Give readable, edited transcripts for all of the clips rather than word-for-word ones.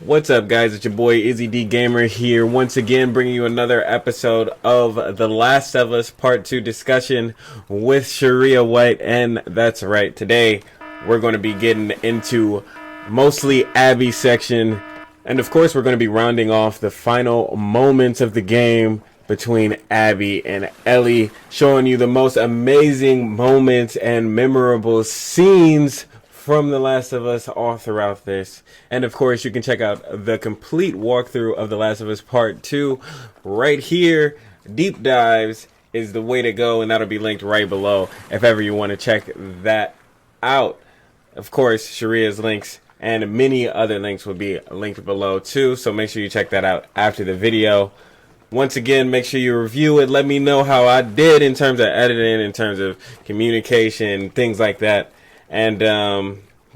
What's up, guys? It's your boy IzzyDGamer here, once again bringing you another episode of The Last of Us Part 2 discussion with Cheria White. And that's right, today we're going to be getting into mostly Abby's section. And of course, we're going to be rounding off the final moments of the game between Abby and Ellie, showing you the most amazing moments and memorable scenes from The Last of Us all throughout this. And of course, you can check out the complete walkthrough of The Last of Us Part 2 right here. Deep Dives is the way to go, and that'll be linked right below if ever you want to check that out. Of course, Sharia's links and many other links will be linked below too, so make sure you check that out after the video. Once again, make sure you review it. Let me know how I did in terms of editing, in terms of communication, things like that. And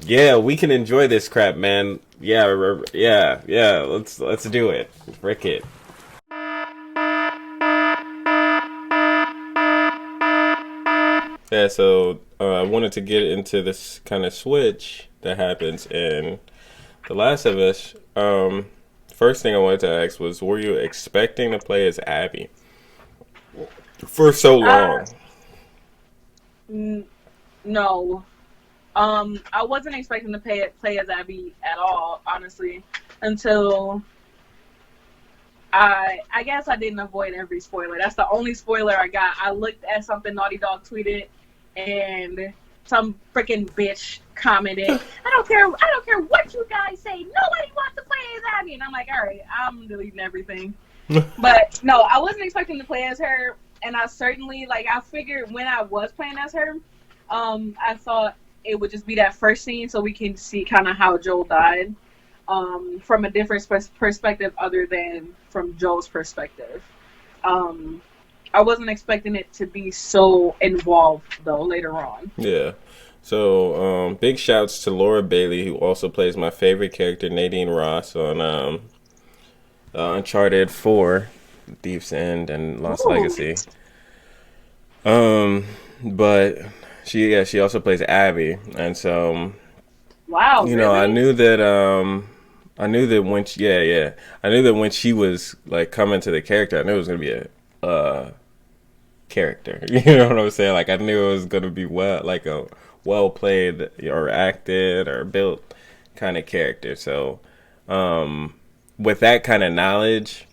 yeah, we can enjoy this crap, man. Yeah, let's do it. Frick it. Yeah, so I wanted to get into this kind of switch that happens in The Last of Us. First thing I wanted to ask was, were you expecting to play as Abby for so long? No. I wasn't expecting to play as Abby at all, honestly, until I guess I didn't avoid every spoiler. That's the only spoiler I got. I looked at something Naughty Dog tweeted, and some freaking bitch commented, I don't care what you guys say, nobody wants to play as Abby. And I'm like, all right, I'm deleting everything. But no, I wasn't expecting to play as her, and I certainly, I figured when I was playing as her, I thought it would just be that first scene so we can see kind of how Joel died from a different perspective other than from Joel's perspective. I wasn't expecting it to be so involved, though, later on. Yeah. So, big shouts to Laura Bailey, who also plays my favorite character, Nadine Ross, on Uncharted 4, Thief's End, and Lost Legacy. But she also plays Abby, and so wow, you know, really? I knew that when she was like coming to the character, I knew it was gonna be a character. You know what I'm saying? Like, I knew it was gonna be well played or acted or built kind of character. So with that kind of knowledge,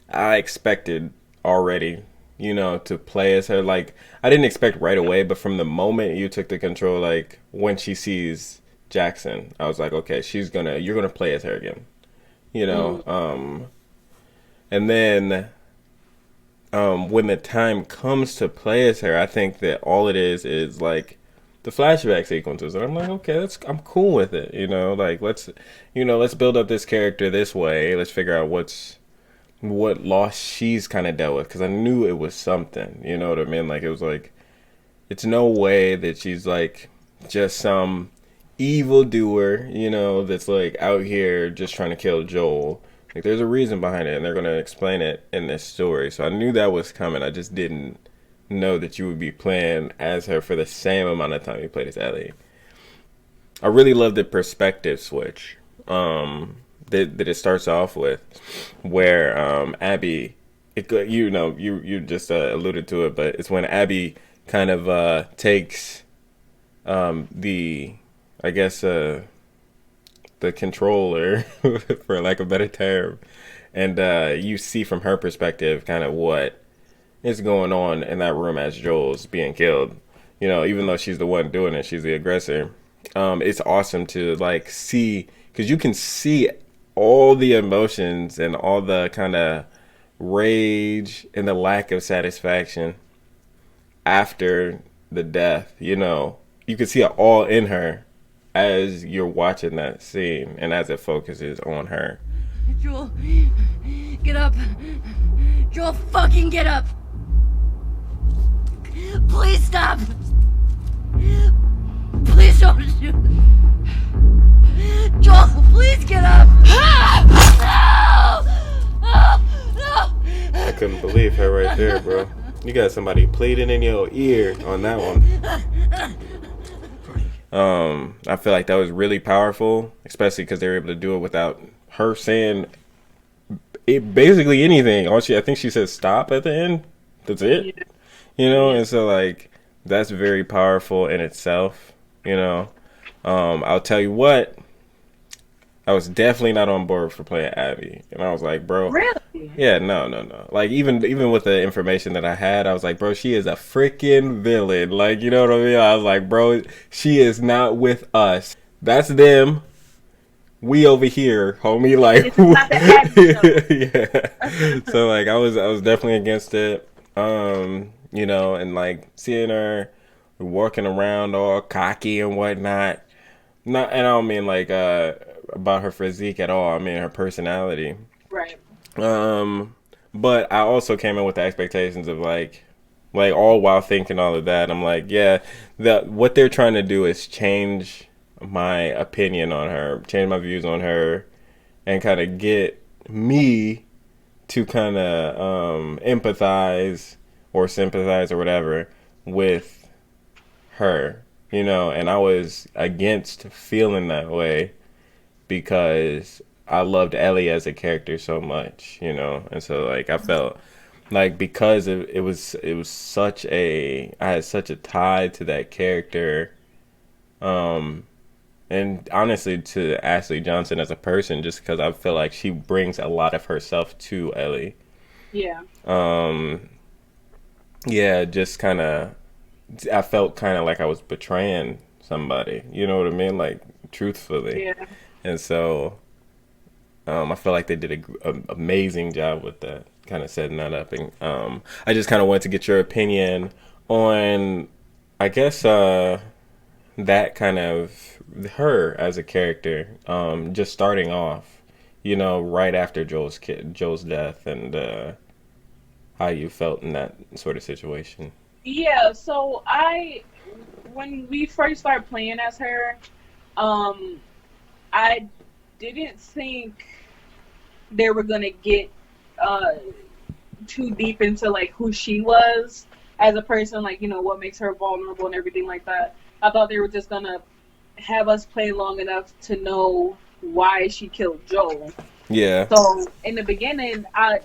I expected already, to play as her. Like, I didn't expect right away, but from the moment you took the control, like when she sees Jackson, I was like, okay, you're gonna play as her again, and then when the time comes to play as her, I think that all it is like the flashback sequences, and I'm like, okay, I'm cool with it, like let's build up this character this way. Let's figure out what loss she's kind of dealt with, because I knew it was something, you know what I mean? Like, it was like, it's no way that she's like just some evildoer, that's like out here just trying to kill Joel. Like, there's a reason behind it, and they're going to explain it in this story. So I knew that was coming. I just didn't know that you would be playing as her for the same amount of time you played as Ellie. I really love the perspective switch that it starts off with, where Abby, you just alluded to it, but it's when Abby kind of takes the controller, for lack of a better term, and you see from her perspective kind of what is going on in that room as Joel's being killed. Even though she's the one doing it, she's the aggressor. It's awesome to like see, because you can see all the emotions and all the kind of rage and the lack of satisfaction after the death. You can see it all in her as you're watching that scene and as it focuses on her. Joel, get up. Joel, fucking get up. Please stop. Please don't shoot. Joel, please get up. No! I couldn't believe her right there, bro. You got somebody pleading in your ear on that one. I feel like that was really powerful, especially because they were able to do it without her saying basically anything. I think she said stop at the end. That's it. Yeah. You know, Yeah. and so like that's very powerful in itself. You know, I'll tell you what. I was definitely not on board for playing Abby, and I was like, bro, Really? yeah, no. Like even with the information that I had, I was like, bro, she is a freaking villain. Like, you know what I mean? I was like, bro, she is not with us. That's them. We over here, homie. Like, This is not the Abby show. yeah. So like, I was definitely against it. You know, and like seeing her walking around all cocky and whatnot. Not, and I don't mean like about her physique at all. I mean her personality. Right. Um, but I also came in with the expectations of like all while thinking all of that. I'm like, yeah, what they're trying to do is change my opinion on her, change my views on her, and kind of get me to kind of empathize or sympathize or whatever with her, you know. And I was against feeling that way because I loved Ellie as a character so much, you know. And so like I felt like because it was such a I had such a tie to that character, um and honestly to Ashley Johnson as a person, just because I feel like she brings a lot of herself to Ellie. Yeah. um yeah, just kind of I felt kind of like I was betraying somebody, you know what I mean, like truthfully. Yeah. And so I feel like they did a amazing job with that, kind of setting that up. And I just kind of wanted to get your opinion on, I guess, that kind of her as a character, just starting off, you know, right after Joel's death, and how you felt in that sort of situation. Yeah. So when we first started playing as her, um, I didn't think they were gonna get uh too deep into like who she was as a person, like, you know, what makes her vulnerable and everything like that. I thought they were just gonna have us play long enough to know why she killed Joel. Yeah. So in the beginning, I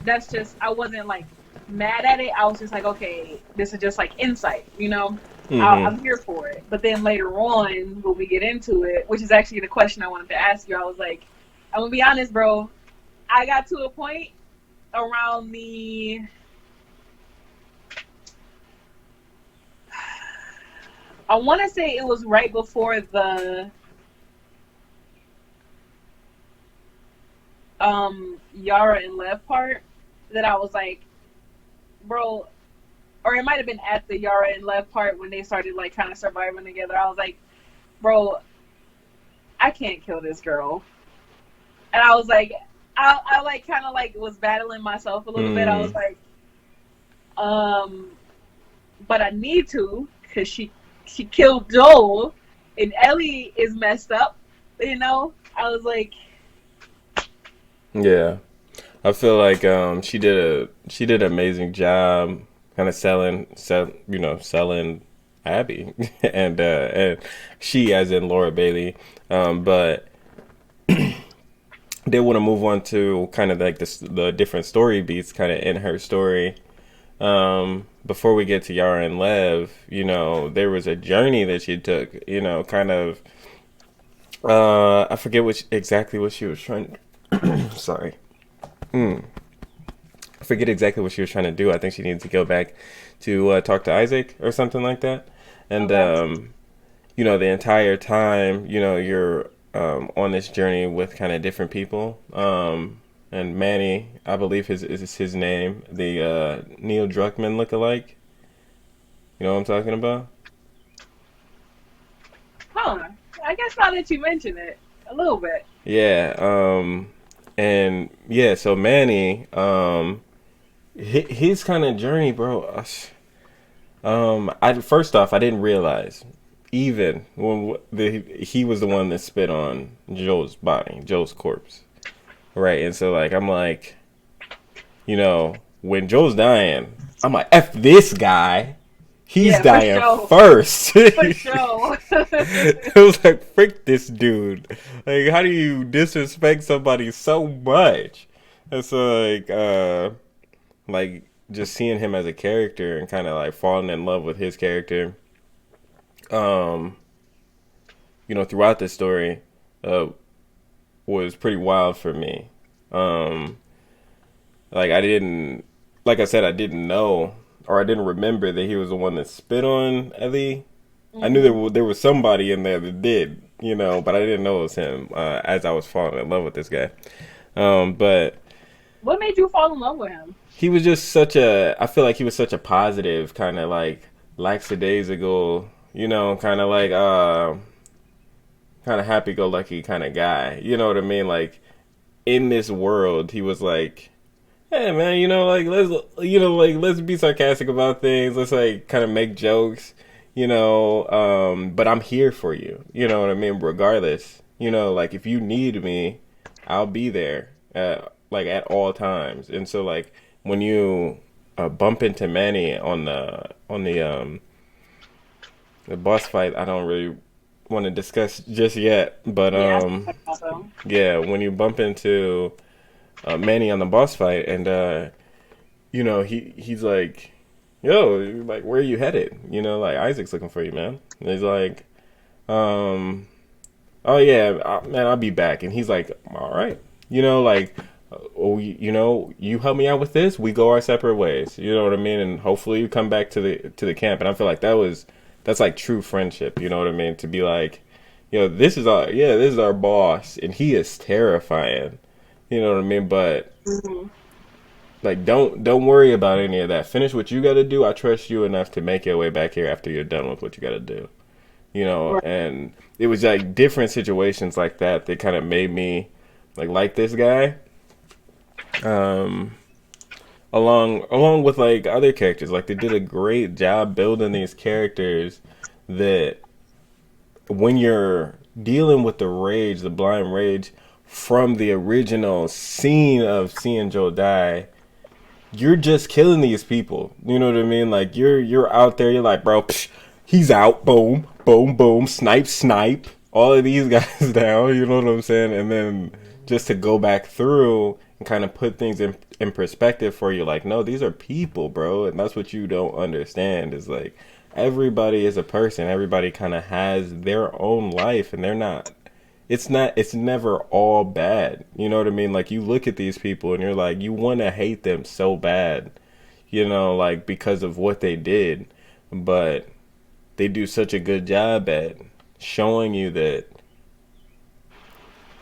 wasn't like mad at it. I was just like, okay, this is just like insight, you know. Hmm. I'm here for it. But then later on, when we get into it, which is actually the question I wanted to ask you, I was like, I'm gonna be honest, bro. I got to a point around I want to say it was right before the Yara and Lev part that I was like, bro, or it might have been at the Yara and Lev part when they started like kind of surviving together. I was like, bro, I can't kill this girl. And I was like, I like kind of like was battling myself a little bit. I was Hmm. like, but I need to because she killed Joel, and Ellie is messed up. You know, I was like, Yeah. I feel like she did an amazing job kind of selling Abby and she as in Laura Bailey, but they want to move on to kind of like the different story beats kind of in her story. Before we get to Yara and Lev, you know, there was a journey that she took, you know, kind of I forget exactly what she was trying sorry. I forget exactly what she was trying to do. I think she needed to go back to talk to Isaac or something like that. And okay, you know, the entire time, you know, you're on this journey with kind of different people. And Manny, I believe is his name, the Neil Druckmann lookalike. You know what I'm talking about? huh? I guess now that you mention it, a little bit. Yeah. And yeah, so Manny, his kind of journey, bro. I first off, I didn't realize even when he was the one that spit on Joe's body, Joe's corpse, right? And so like I'm like, you know, when Joe's dying, I'm like, F this guy. He's Yeah, for dying sure. first. For sure. It was like, frick this dude. Like, how do you disrespect somebody so much? And so, like just seeing him as a character and kind of like falling in love with his character, um, throughout the story, uh, was pretty wild for me. Um, like I didn't, like I said, I didn't know or I didn't remember that he was the one that spit on Ellie. I knew there was somebody in there that did, but I didn't know it was him. As I was falling in love with this guy, but What made you fall in love with him? he was just such a. I feel like he was such a positive kind of like lackadaisical, kind of like kind of happy-go-lucky kind of guy. You know what I mean? Like in this world, he was like, "Hey man, like let's be sarcastic about things. Let's like kind of make jokes, but I'm here for you. You know what I mean? Regardless, like if you need me, I'll be there like at all times." And so like when you bump into Manny on the boss fight, I don't really want to discuss just yet, but Yeah, I so. yeah, when you bump into Manny on the boss fight, and he's like, "Yo, like, where are you headed?" Like Isaac's looking for you, man. And he's like, "Oh yeah, man, I'll be back." And he's like, "All right," like, "Oh, you help me out with this. We go our separate ways." You know what I mean? And hopefully you come back to the camp. And I feel like that's like true friendship. You know what I mean? To be like, this is our boss, and he is terrifying. You know what I mean? But Mm-hmm. like, don't worry about any of that. Finish what you got to do. I trust you enough to make your way back here after you're done with what you got to do. Right. And it was like different situations like that that kind of made me like this guy. Um, along with like other characters, like they did a great job building these characters that when you're dealing with the blind rage from the original scene of seeing Joe die, you're just killing these people. You know what I mean? Like you're out there, you're like, bro, psh, he's out, boom, boom, boom, snipe, snipe, all of these guys down. You know what I'm saying? And then just to go back through and kind of put things in perspective for you, like, no, these are people, bro, and that's what you don't understand is like everybody is a person. Everybody kind of has their own life, and it's never all bad. You know what I mean? Like you look at these people and you're like, you want to hate them so bad, like because of what they did, but they do such a good job at showing you that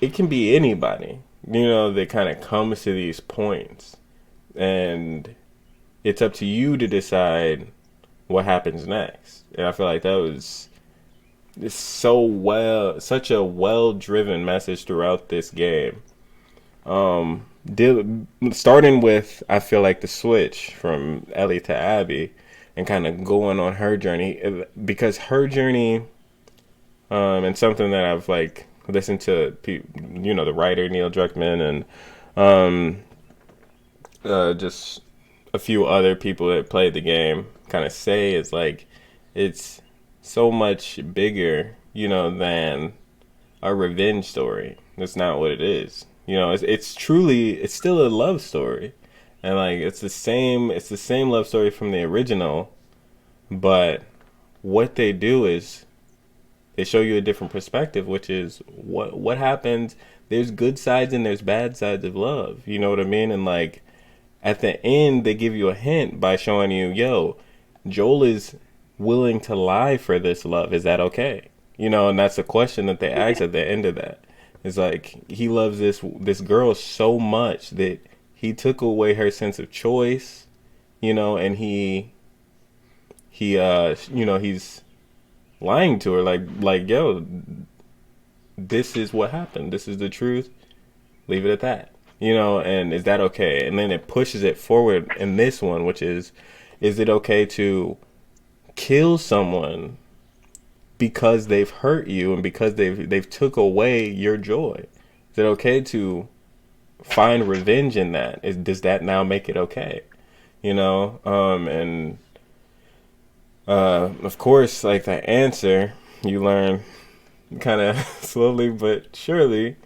it can be anybody, that kind of comes to these points, and it's up to you to decide what happens next. And I feel like that was such a well driven message throughout this game. Starting with, I feel like, the switch from Ellie to Abby and kind of going on her journey, because her journey, and something that I've like listened to, the writer Neil Druckmann and just a few other people that played the game kind of say is like it's so much bigger, than a revenge story. That's not what it is. It's still a love story, and like it's the same love story from the original, but what they do is they show you a different perspective, which is what happens. There's good sides and there's bad sides of love. You know what I mean? And like at the end, they give you a hint by showing you, yo, Joel is willing to lie for this love. Is that okay? And that's the question that they ask at the end of that. It's like he loves this girl so much that he took away her sense of choice, and he's lying to her like yo, this is what happened. This is the truth. Leave it at that. And is that okay? And then it pushes it forward in this one, which is it okay to kill someone because they've hurt you and because they've took away your joy? Is it okay to find revenge in that? Does that now make it okay? And Of course, like the answer you learn kind of slowly but surely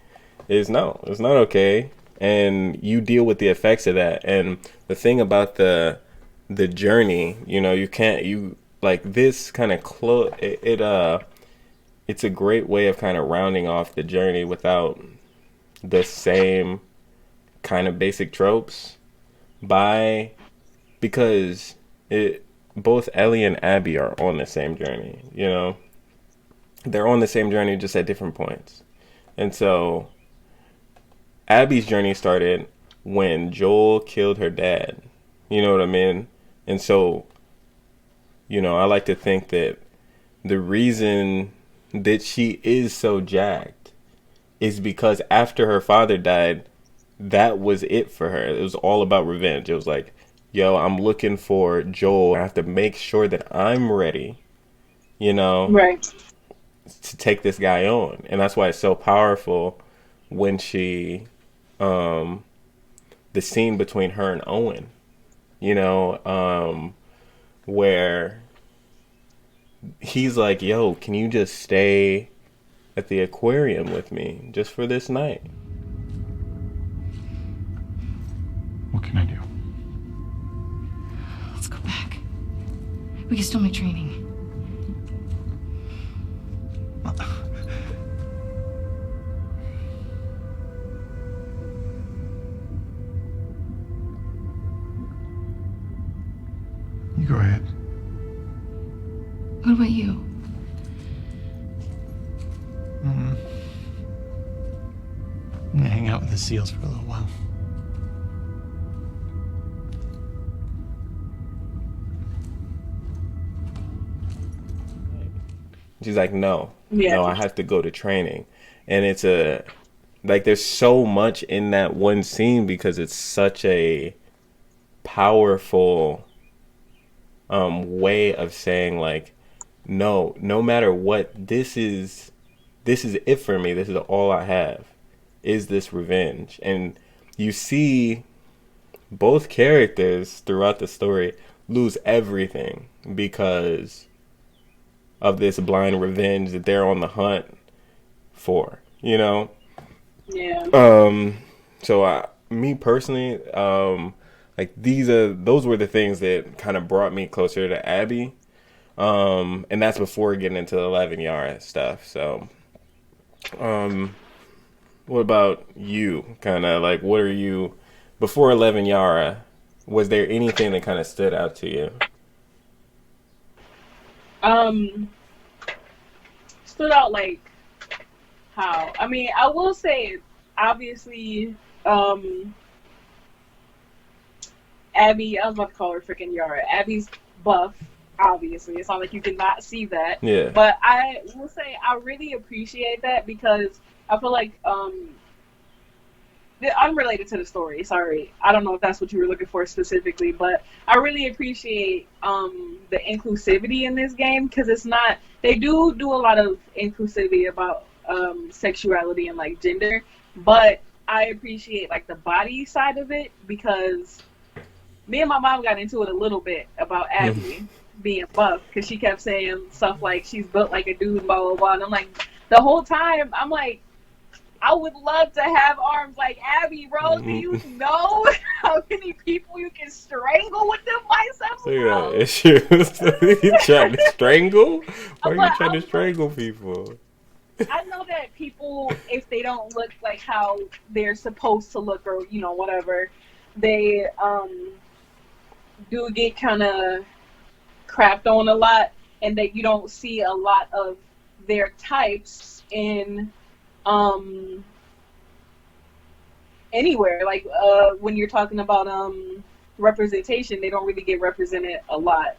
is no, it's not okay, and you deal with the effects of that. And the thing about the journey, you know, you can't you like this kind of it's a great way of kind of rounding off the journey without the same kind of basic tropes by because it both Ellie and Abby are on the same journey, you know. They're on the same journey just at different points. And so Abby's journey started when Joel killed her dad. You know what I mean? And so, you know, I like to think that the reason that she is so jacked is because after her father died, that was it for her. It was all about revenge. It was like, yo, I'm looking for Joel. I have to make sure that I'm ready, you know, Right. to take this guy on. And that's why it's so powerful when she, the scene between her and Owen, you know, where he's like, yo, can you just stay at the aquarium with me just for this night? What can I do? Let's go back. We can still make training. You go ahead. What about you? I'm gonna hang out with the seals for a little while. She's like, no, Yeah. no, I have to go to training. And it's like, there's so much in that one scene because it's such a powerful way of saying, like, no matter what, this is it for me. This is all I have, is this revenge. And you see both characters throughout the story lose everything because of this blind revenge that they're on the hunt for, you know? Yeah. So me personally, like those were the things that kind of brought me closer to Abby. And that's before getting into the 11 Yara stuff. So, what about you? Kind of like, what are you, before 11 Yara, was there anything that kind of stood out to you? Stood out like how? I mean, I will say, obviously, Abby, I was about to call her freaking Yara. Abby's buff, obviously. It's not like you cannot see that. Yeah. But I will say I really appreciate that because I feel like, unrelated to the story, sorry. I don't know if that's what you were looking for specifically, but I really appreciate the inclusivity in this game because it's not, they do a lot of inclusivity about sexuality and like gender, but I appreciate like the body side of it because me and my mom got into it a little bit about Abby being buff because she kept saying stuff like she's built like a dude, blah blah blah, and I'm like, the whole time I'm like, I would love to have arms like Abby, bro. Do you know how many people you can strangle with them biceps, So you bro? got issues. You trying to strangle? Why are you But trying to strangle people? I know that people, if they don't look like how they're supposed to look or, you know, whatever, they do get kind of crapped on a lot, and that you don't see a lot of their types in anywhere. Like when you're talking about representation, they don't really get represented a lot.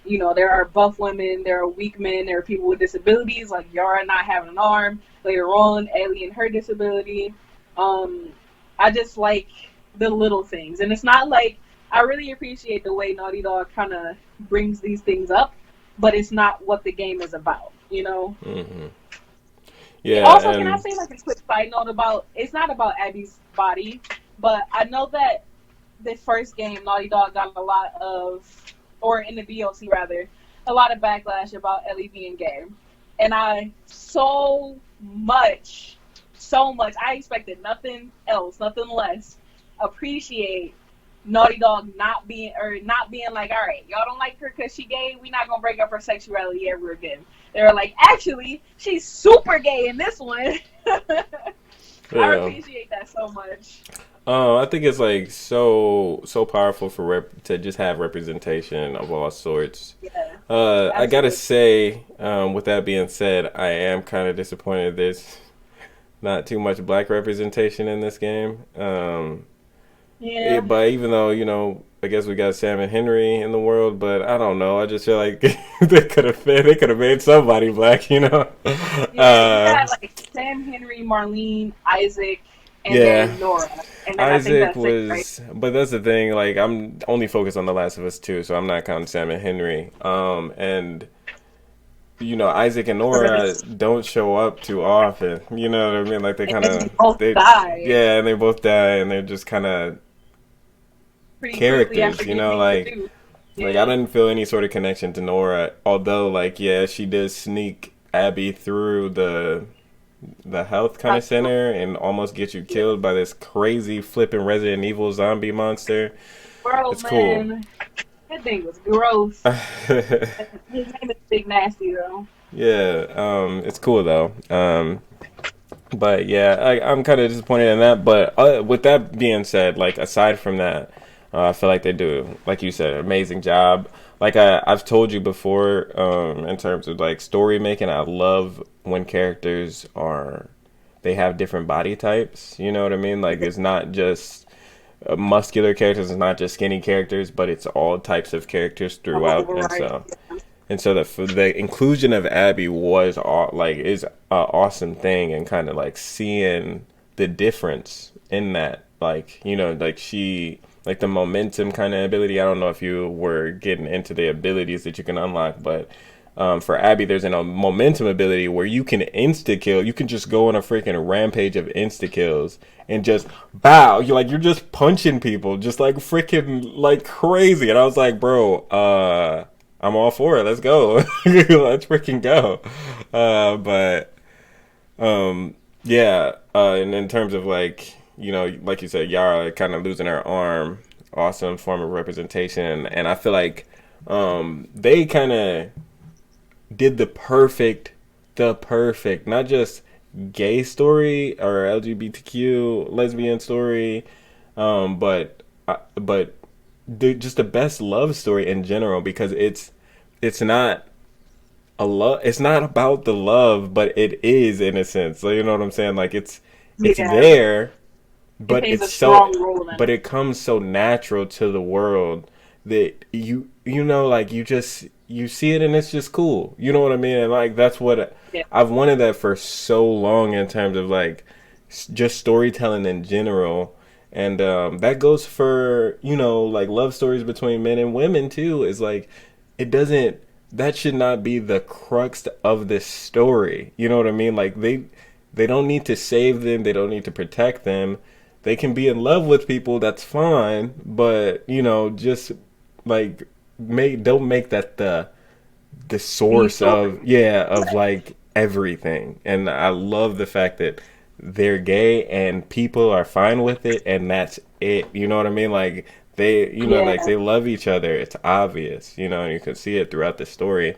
You know, there are buff women, there are weak men, there are people with disabilities, like Yara not having an arm. Later on, Ellie and her disability. I just like the little things, and it's not like, I really appreciate the way Naughty Dog kind of brings these things up, but it's not what the game is about, you know? Mm-hmm. Yeah. Also, can I say like a quick side note about, it's not about Abby's body, but I know that the first game, Naughty Dog got a lot of, or in the DLC rather, a lot of backlash about Ellie being gay, and I so much, I expected nothing else, nothing less. Appreciate Naughty Dog not being like, all right, y'all don't like her because she gay, we not gonna break up her sexuality ever again. They were like, actually, she's super gay in this one. I appreciate that so much. I think it's like so powerful for to just have representation of all sorts. Yeah, I gotta say, with that being said, I am kind of disappointed there's not too much black representation in this game. Yeah. But even though, you know, I guess we got Sam and Henry in the world, but I don't know. I just feel like they could have made somebody black, you know. Yeah, you had like Sam, Henry, Marlene, Isaac, and then Nora. And then Isaac I think that's it, right? but that's the thing. Like, I'm only focused on The Last of Us 2, so I'm not counting Sam and Henry. And you know, Isaac and Nora don't show up too often. You know what I mean? Like, they kind of die. Yeah, and they both die, and they're just kind of characters, you know, like I didn't feel any sort of connection to Nora, although like, yeah, she does sneak Abby through the health kind of center and almost get you killed by this crazy flipping Resident Evil zombie monster. Bro, it's man, cool. That thing was gross. His name is Big Nasty though. Yeah, it's cool though. But yeah, I'm kind of disappointed in that. But with that being said, like, aside from that, I feel like they do, like you said, an amazing job. Like I've told you before, in terms of like story making, I love when characters they have different body types. You know what I mean? Like, it's not just muscular characters, it's not just skinny characters, but it's all types of characters throughout. And so the inclusion of Abby is an awesome thing, and kind of like seeing the difference in that, like, you know, like like the momentum kind of ability. I don't know if you were getting into the abilities that you can unlock, but for Abby, there's a momentum ability where you can insta kill. You can just go on a freaking rampage of insta kills and just bow. You're just punching people just like freaking like crazy. And I was like, bro, I'm all for it. Let's go. Let's freaking go. Yeah. And in terms of like, you know, like you said, Yara kind of losing her arm, awesome form of representation. And I feel like they kind of did the perfect, not just gay story or LGBTQ lesbian story, but just the best love story in general, because it's not about the love, but it is, in a sense. So you know what I'm saying? Like, it's there, but but it comes so natural to the world that you know, like, you see it and it's just cool. You know what I mean? And like, that's what I've wanted that for so long, in terms of like just storytelling in general. And that goes for, you know, like love stories between men and women too. Is like, that should not be the crux of this story. You know what I mean? Like, they don't need to save them. They don't need to protect them. They can be in love with people. That's fine. But, you know, just like don't make that the source of like everything. And I love the fact that they're gay and people are fine with it, and that's it. You know what I mean? Like, they, you know, like, they love each other. It's obvious, you know, and you can see it throughout the story.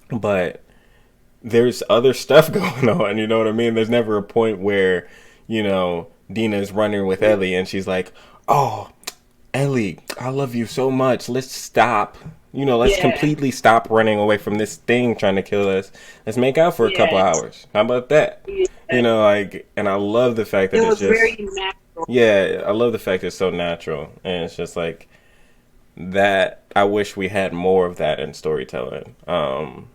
But there's other stuff going on, you know what I mean? There's never a point where, you know, Dina's running with Ellie and she's like, oh, Ellie, I love you so much. Let's stop. You know, let's completely stop running away from this thing trying to kill us. Let's make out for a couple hours. How about that? Yeah. You know, like, and I love the fact that it's just very natural. Yeah, I love the fact it's so natural, and it's just like that. I wish we had more of that in storytelling,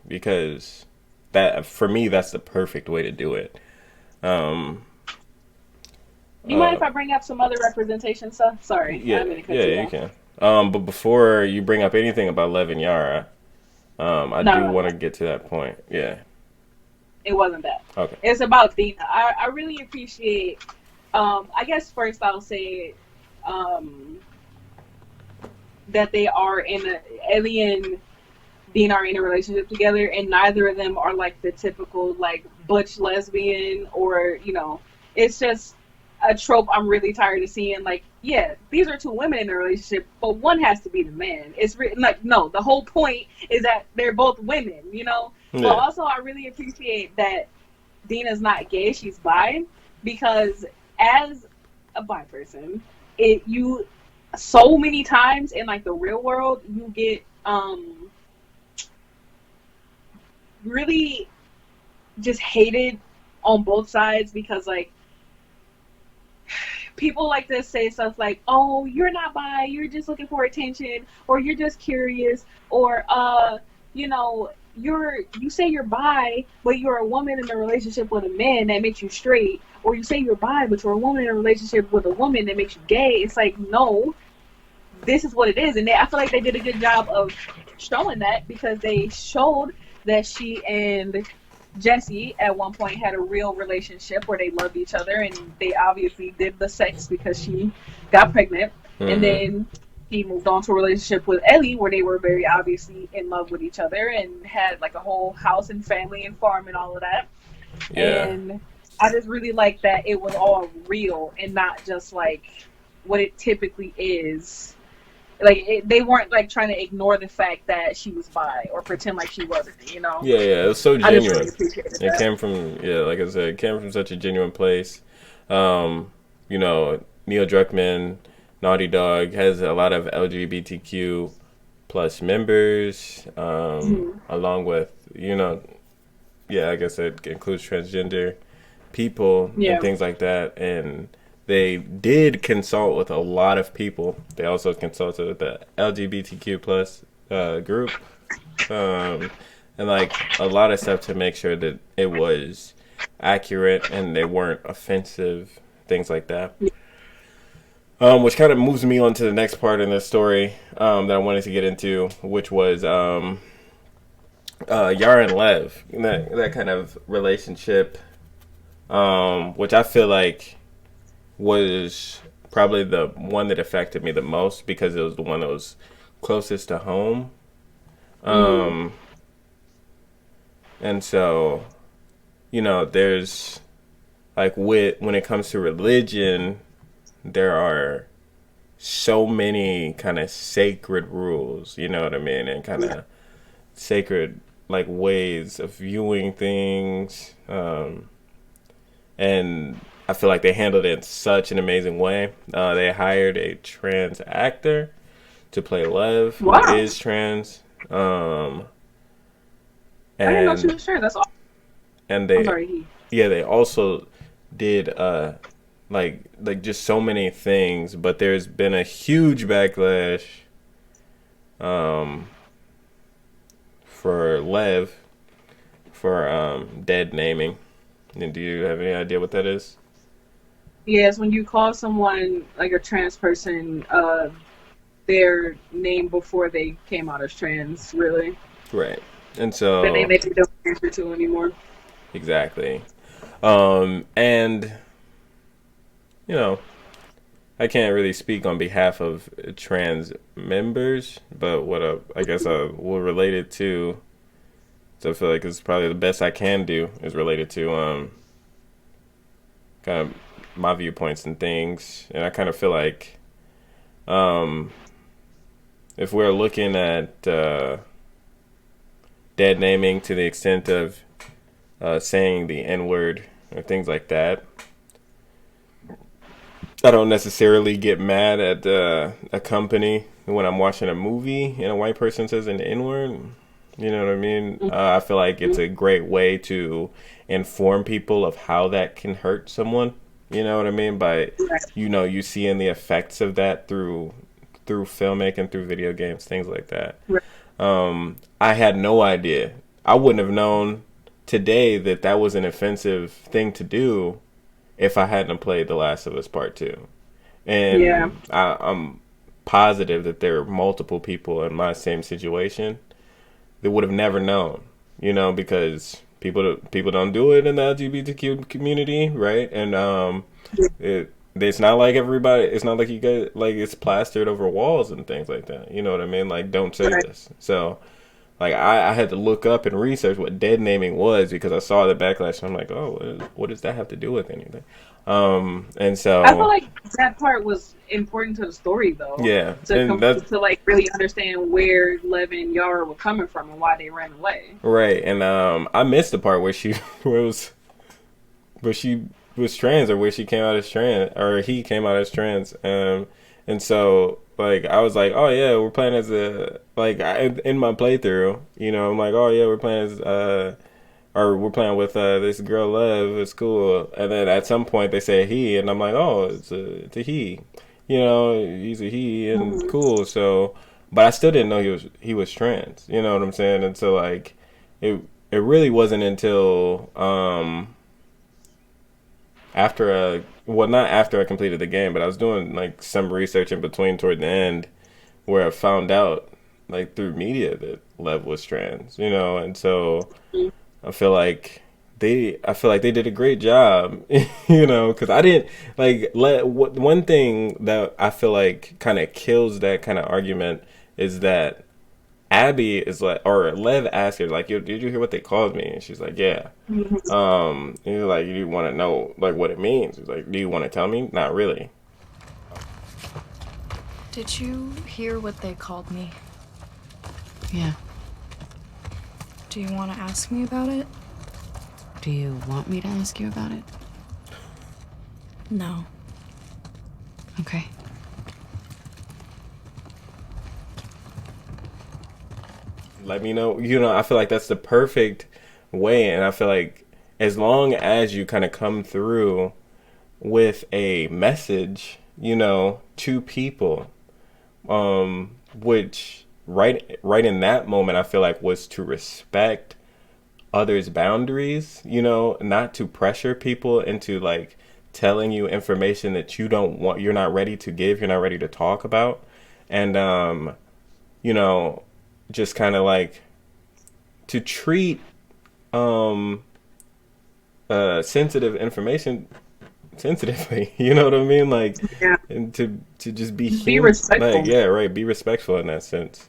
because that, for me, that's the perfect way to do it. You mind if I bring up some other representation stuff? Sorry. Yeah, you can. But before you bring up anything about Lev and Yara, I do want to get to that point. Yeah. It wasn't that. Okay. It's about Dina. I really appreciate, I guess first I'll say, that they are in Ellie and Dean are in a relationship together, and neither of them are like the typical like butch lesbian, or it's just a trope I'm really tired of seeing. Like, yeah, these are two women in a relationship, but one has to be the man. It's like, no, the whole point is that they're both women, Yeah. But also, I really appreciate that Dina's not gay; she's bi, because as a bi person, you so many times in like the real world you get really just hated on both sides, because like people like to say stuff like, oh, you're not bi, you're just looking for attention, or you're just curious, or you say you're bi, but you're a woman in a relationship with a man that makes you straight, or you say you're bi, but you're a woman in a relationship with a woman that makes you gay. It's like, no, this is what it is. And I feel like they did a good job of showing that, because they showed that she and Jesse at one point had a real relationship where they loved each other, and they obviously did the sex because she got pregnant. Mm-hmm. And then he moved on to a relationship with Ellie where they were very obviously in love with each other and had like a whole house and family and farm and all of that. Yeah. And I just really like that it was all real and not just like what it typically is. Like, they weren't like trying to ignore the fact that she was bi or pretend like she wasn't, Yeah, it was so genuine. I just really appreciated that. Came from, like I said, it came from such a genuine place. Neil Druckmann, Naughty Dog, has a lot of LGBTQ plus members, along with, like I said, includes transgender people and things like that. And they did consult with a lot of people. They also consulted with the LGBTQ plus group, and like a lot of stuff to make sure that it was accurate and they weren't offensive, things like that. Which kind of moves me on to the next part in the story that I wanted to get into, which was Yara and Lev, that kind of relationship, which I feel like was probably the one that affected me the most, because it was the one that was closest to home. And so, there's like, when it comes to religion, there are so many kind of sacred rules, you know what I mean? And kind of sacred like ways of viewing things. And I feel like they handled it in such an amazing way. They hired a trans actor to play Lev, who is trans. I didn't know she was trans. That's awesome. And they also did like just so many things, but there's been a huge backlash for Lev for dead naming. And do you have any idea what that is? Yes, when you call someone like a trans person their name before they came out as trans, really. Right. And so the name they don't answer to anymore. Exactly. And I can't really speak on behalf of trans members, but what I guess I will relate it to, so I feel like it's probably the best I can do, is related to kind of my viewpoints and things. And I kind of feel like if we're looking at dead naming to the extent of saying the N-word or things like that, I don't necessarily get mad at a company when I'm watching a movie and a white person says an N-word. You know what I mean? I feel like it's a great way to inform people of how that can hurt someone. You know what I mean? By, you seeing the effects of that through filmmaking, through video games, things like that. I had no idea. I wouldn't have known today that was an offensive thing to do if I hadn't played The Last of Us Part 2. And I'm positive that there are multiple people in my same situation that would have never known, because people don't do it in the LGBTQ community, right? And it's not like everybody, it's not like you guys, like it's plastered over walls and things like that. You know what I mean? Like, don't say this. So like I had to look up and research what dead naming was because I saw the backlash. And I'm like, oh, what does that have to do with anything? And I feel so like that part was important to the story, though, yeah, and that's to like really understand where Lev and Yara were coming from and why they ran away. right. And I missed the part where she where she was trans, or where she came out as trans, or he came out as trans. And so like I was like, oh yeah, we're playing as a like in my playthrough, you know, I'm like, oh yeah, we're playing as or we're playing with this girl Lev. It's cool. And then at some point they say he, and I'm like, oh, it's a he. You know, he's a he, and it's cool. So, but I still didn't know he was trans. You know what I'm saying? And so like, it really wasn't until after well, not after I completed the game, but I was doing like some research in between toward the end, where I found out like through media that Lev was trans. You know, and so I feel like they did a great job, you know, because I didn't like one thing that I feel like kind of kills that kind of argument is that Abby is like, or Lev asked her like, "Yo, did you hear what they called me?" And she's like, "Yeah." And he's like, "You want to know like what it means?" He's like, "Do you want to tell me?" Not really. Did you hear what they called me? Yeah. Do you want to ask me about it? Do you want me to ask you about it? No. Okay. Let me know. You know, I feel like that's the perfect way, and I feel like as long as you kind of come through with a message, you know, to people, which right in that moment I feel like was to respect others' boundaries, you know, not to pressure people into like telling you information that you don't want, you're not ready to give, you're not ready to talk about. And you know, just kind of like to treat sensitive information sensitively, you know what I mean? Like, Yeah. and to just be respectful. like, yeah, right, be respectful in that sense.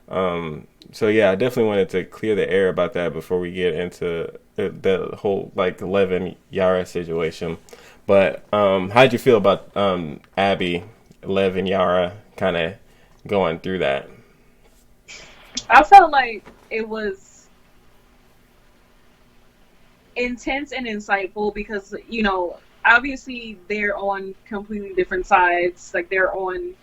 So yeah, I definitely wanted to clear the air about that before we get into the whole like Lev and Yara situation. But how'd you feel about Abby, Lev, and Yara kind of going through that? I felt like it was intense and insightful because, you know, obviously they're on completely different sides. Like they're on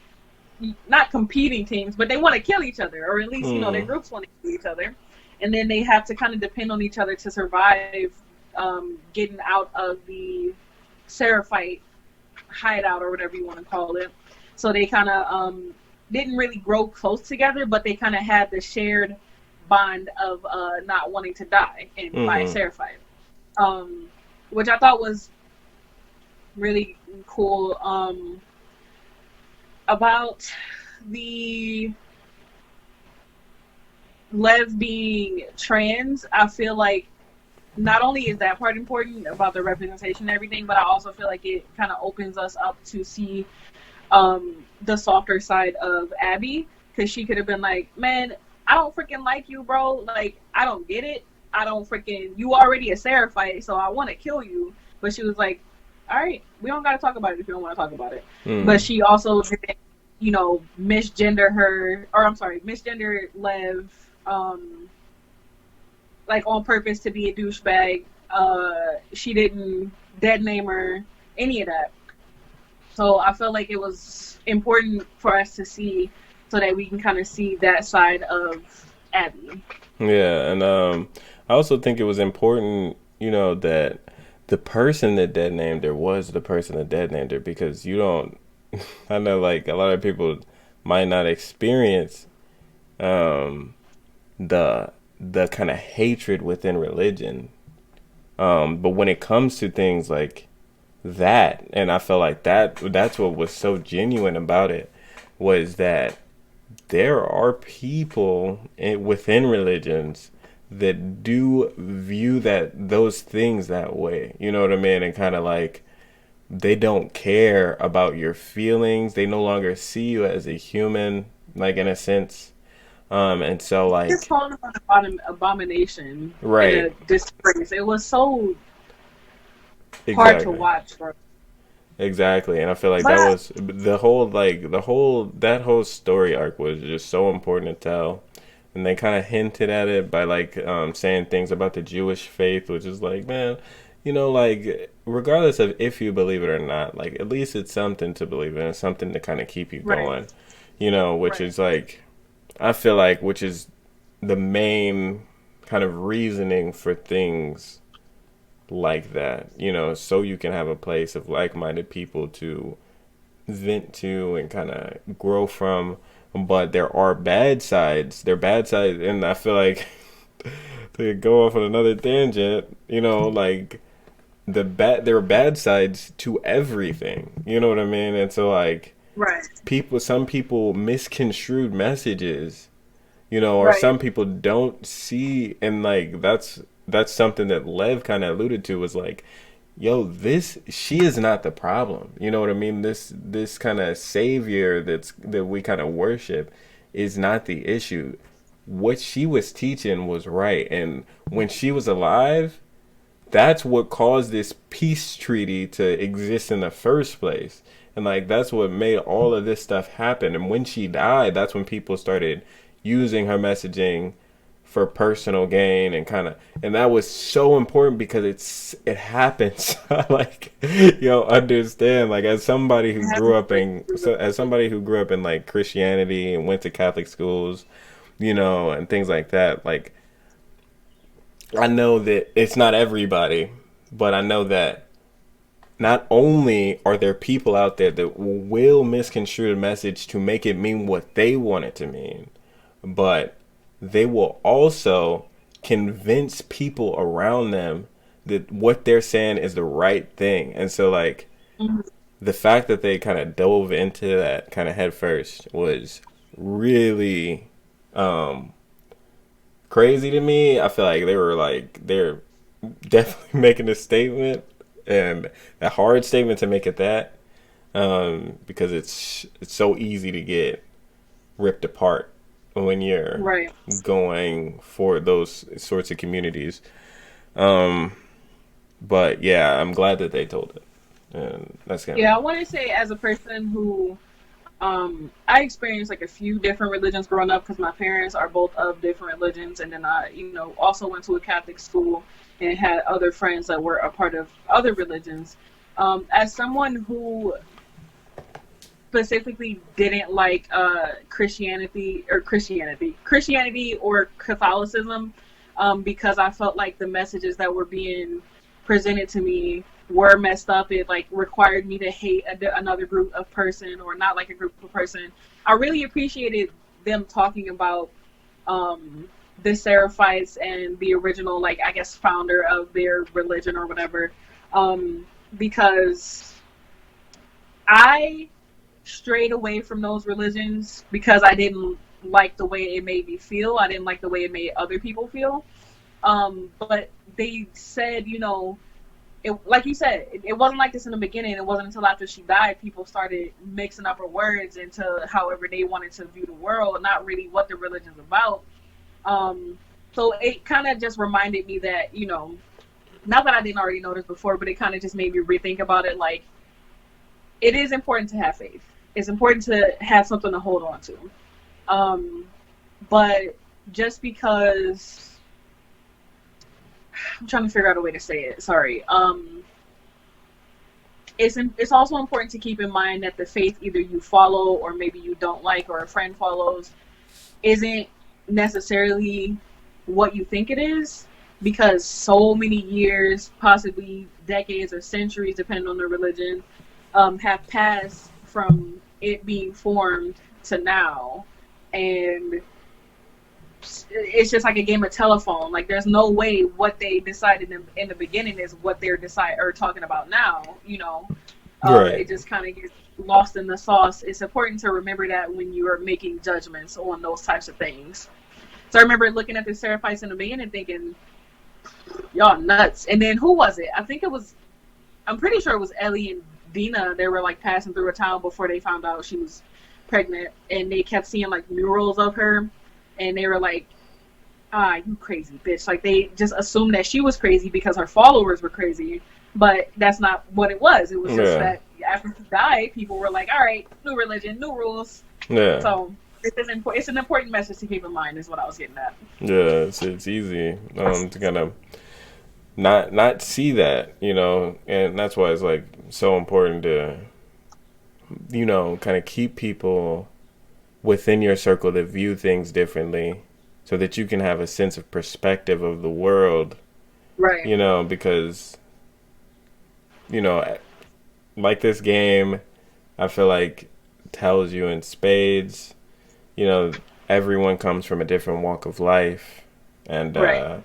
not competing teams, but they want to kill each other, or at least, you know, their groups want to kill each other. And then they have to kind of depend on each other to survive getting out of the Seraphite hideout or whatever you want to call it. So they kind of didn't really grow close together, but they kind of had the shared bond of not wanting to die and by Seraphite, which I thought was really cool. About the Lev being trans, I feel like not only is that part important about the representation and everything, but I also feel like it kind of opens us up to see the softer side of Abby, because she could have been like, man, I don't freaking like you, bro. Like, I don't get it. I don't freaking, you already a Seraphite, so I want to kill you. But she was like, all right, we don't got to talk about it if you don't want to talk about it. But she also didn't, you know, misgender Lev, like on purpose to be a douchebag. She didn't dead name her, any of that. So I felt like it was important for us to see so that we can kind of see that side of Abby. Yeah, and I also think it was important, you know, that the person that dead named her was the person that dead named her, because you don't, I know like a lot of people might not experience the kind of hatred within religion. But when it comes to things like that, and I felt like that's what was so genuine about it, was that there are people within religions that do view those things that way, you know what I mean? And kind of like they don't care about your feelings. They no longer see you as a human, like in a sense. And so Just like, calling him an abomination and a right, disgrace. It was so hard to exactly. watch, bro. Exactly, and I feel like But that was the whole story arc was just so important to tell, and they kind of hinted at it by like saying things about the Jewish faith, which is like, man, like regardless of if you believe it or not, like at least it's something to believe in, it's something to kind of keep you right, going, which right, is like I feel like which is the main kind of reasoning for things like that, so you can have a place of like-minded people to vent to and kind of grow from. But there are bad sides. There are bad sides, and I feel like to go off on another tangent, like there are bad sides to everything. You know what I mean? And so like right, some people misconstrued messages, or right. some people don't see, and like that's something that Lev kind of alluded to was like, yo, she is not the problem. You know what I mean? This kind of savior that we kind of worship is not the issue. What she was teaching was right, and when she was alive, that's what caused this peace treaty to exist in the first place. And like that's what made all of this stuff happen. And when she died, that's when people started using her messaging for personal gain and and that was so important because it happens. Like, understand, like as somebody It who grew happens up way in too so as early. somebody who grew up in like Christianity and went to Catholic schools, and things like that, like I know that it's not everybody, but I know that not only are there people out there that will misconstrue the message to make it mean what they want it to mean, but they will also convince people around them that what they're saying is the right thing. And so, like, Mhm. the fact that they kind of dove into that kind of head first was really um, crazy to me. I feel like they're definitely making a statement, and a hard statement to make at that, because it's so easy to get ripped apart when you're Right. going for those sorts of communities. Um, but yeah, I'm glad that they told it, and that's kind of Yeah, I want to say as a person who I experienced like a few different religions growing up because my parents are both of different religions, and then I, also went to a Catholic school and had other friends that were a part of other religions. As someone who specifically didn't like Christianity or Catholicism, because I felt like the messages that were being presented to me were messed up. It like required me to hate another group of person or not like a group of person. I really appreciated them talking about the Seraphites and the original, like I guess, founder of their religion or whatever, because I strayed away from those religions because I didn't like the way it made me feel. I didn't like the way it made other people feel. But they said, like you said, it wasn't like this in the beginning. It wasn't until after she died, people started mixing up her words into however they wanted to view the world, not really what the religion's about. So it kind of just reminded me that, not that I didn't already know this before, but it kind of just made me rethink about it. Like, it is important to have faith. It's important to have something to hold on to. But just because I'm trying to figure out a way to say it. Sorry. It's also important to keep in mind that the faith either you follow or maybe you don't like or a friend follows isn't necessarily what you think it is, because so many years, possibly decades or centuries, depending on the religion, have passed from it being formed to now, and it's just like a game of telephone. Like, there's no way what they decided in the beginning is what they're talking about now. right. It just kind of gets lost in the sauce. It's important to remember that when you are making judgments on those types of things. So I remember looking at the Seraphites in the beginning thinking, y'all nuts. And then who was it? I'm pretty sure it was Ellie and Dina. They were like passing through a town before they found out she was pregnant, and they kept seeing like murals of her. and they were like, "Ah, you crazy bitch!" Like they just assumed that she was crazy because her followers were crazy, but that's not what it was. It was just that after she died, people were like, "All right, new religion, new rules." Yeah. So it's an important message to keep in mind, is what I was getting at. Yeah, it's easy to kind of not see that, you know, and that's why it's like so important to, you know, kind of keep people within your circle that view things differently, so that you can have a sense of perspective of the world, Right. you know, because, you know, like this game, I feel like tells you in spades, you know, everyone comes from a different walk of life, and Right.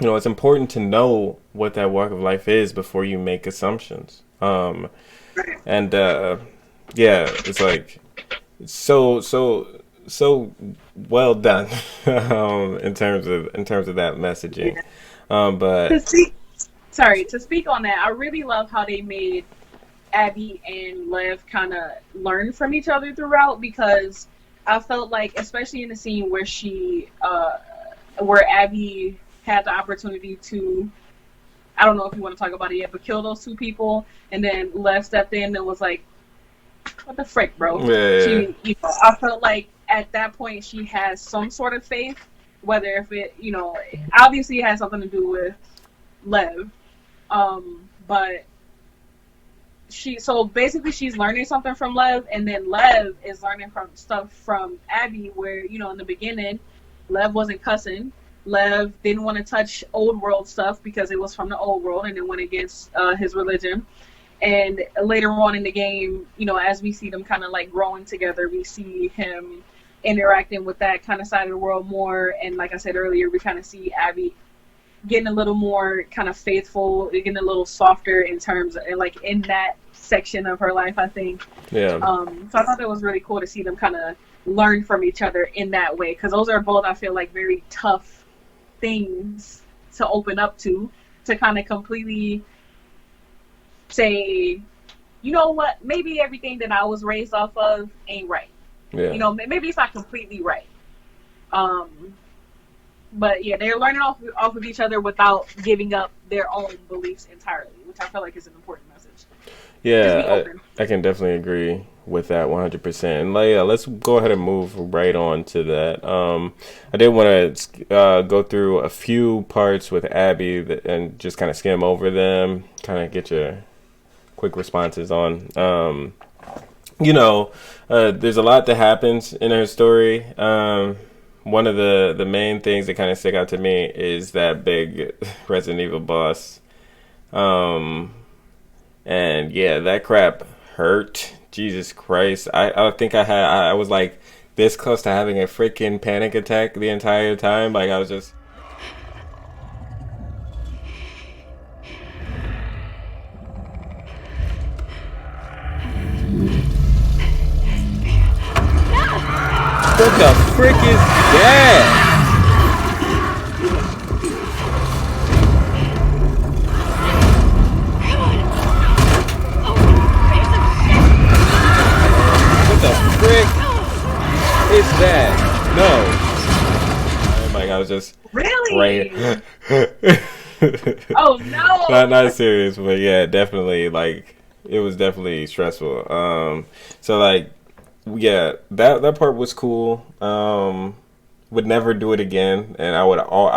you know, it's important to know what that walk of life is before you make assumptions. And yeah, it's like it's so well done in terms of that messaging. To But speak, sorry, to speak on that, I really love how they made Abby and Lev kind of learn from each other throughout, because I felt like, especially in the scene where where Abby had the opportunity to, I don't know if you want to talk about it yet, but kill those two people, and then Lev stepped in and was like, "What the frick, bro?" yeah, I felt like at that point she has some sort of faith, whether if it, obviously it has something to do with Lev, but so basically she's learning something from Lev, and then Lev is learning from stuff from Abby, where, in the beginning Lev wasn't cussing. Lev didn't want to touch old world stuff because it was from the old world and it went against his religion. And later on in the game, as we see them kind of like growing together, we see him interacting with that kind of side of the world more. And like I said earlier, we kind of see Abby getting a little more kind of faithful, getting a little softer in terms of, like, in that section of her life, I think. yeah, So I thought that was really cool to see them kind of learn from each other in that way, because those are both, I feel like, very tough things to open up to kind of completely say, you know what, maybe everything that I was raised off of ain't right. yeah. Maybe it's not completely right. But yeah, they're learning off of each other without giving up their own beliefs entirely, which I feel like is an important message. Just be Yeah, open. I can definitely agree with that 100%. And like, yeah, let's go ahead and move right on to that. I did want to go through a few parts with Abby and just kind of skim over them, kind of get your quick responses on. There's a lot that happens in her story. One of the main things that kind of stick out to me is that big Resident Evil boss. And yeah, that crap hurt. Jesus Christ. I think I was like this close to having a freaking panic attack the entire time. Like I was just what the frick is that? What the frick is that? No. Like I was just Really? right. Oh no! Not serious, but yeah, definitely like it was definitely stressful. So like yeah, that part was cool. Would never do it again, and I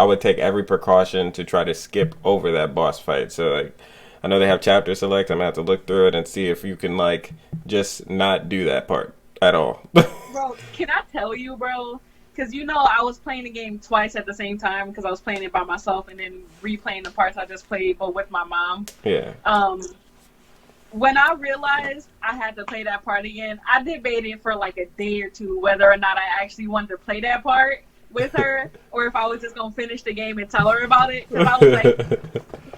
would take every precaution to try to skip over that boss fight. So like I know they have chapter select. I'm gonna have to look through it and see if you can like just not do that part at all. Bro, can I tell you, bro? Because I was playing the game twice at the same time, because I was playing it by myself and then replaying the parts I just played, but with my mom. Yeah. When I realized I had to play that part again, I debated for like a day or two whether or not I actually wanted to play that part with her, or if I was just gonna finish the game and tell her about it. Because I was like,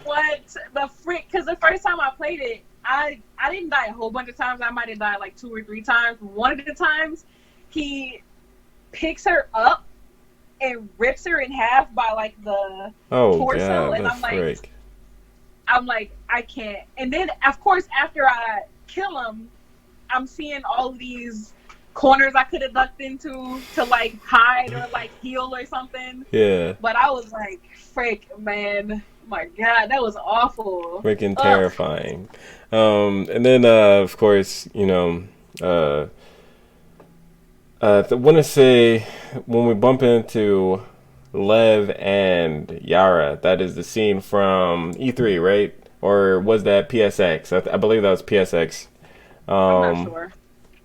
what the frick? Because the first time I played it, I didn't die a whole bunch of times. I might have died like 2 or 3 times. One of the times, he picks her up and rips her in half by like the torso, God, and the I'm frick. like, I can't. And then, of course, after I kill him, I'm seeing all of these corners I could have ducked into to like hide or like heal or something. Yeah. But I was like, frick, man. My God, that was awful. Freaking Ugh. terrifying. And then, of course, you know, I want to say when we bump into Lev and Yara, that is the scene from E3, right? Or was that PSX? I believe that was PSX. I'm not sure.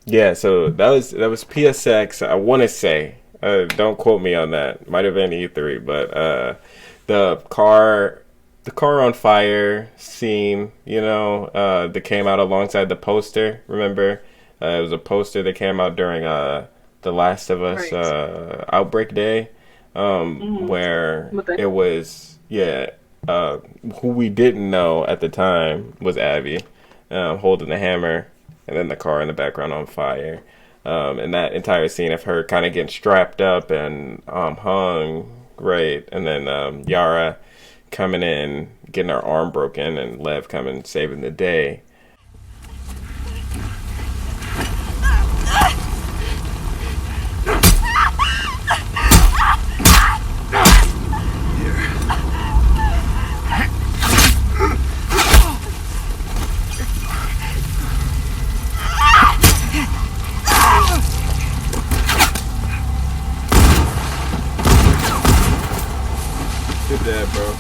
Yeah, so that was PSX. I want to say, don't quote me on that. Might have been E3, but the car on fire scene, you know, that came out alongside the poster. Remember, it was a poster that came out during the Last of Us Outbreak Day, where it was who we didn't know at the time was Abby, holding the hammer, and then the car in the background on fire. And that entire scene of her kind of getting strapped up and hung, right, and then Yara coming in, getting her arm broken, and Lev coming saving the day. Good dad, bro.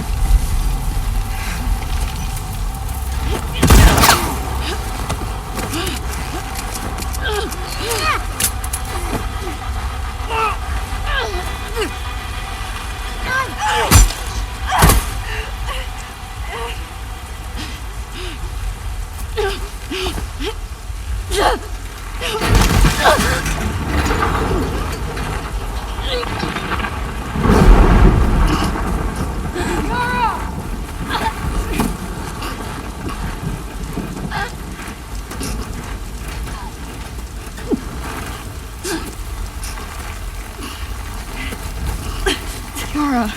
Yara.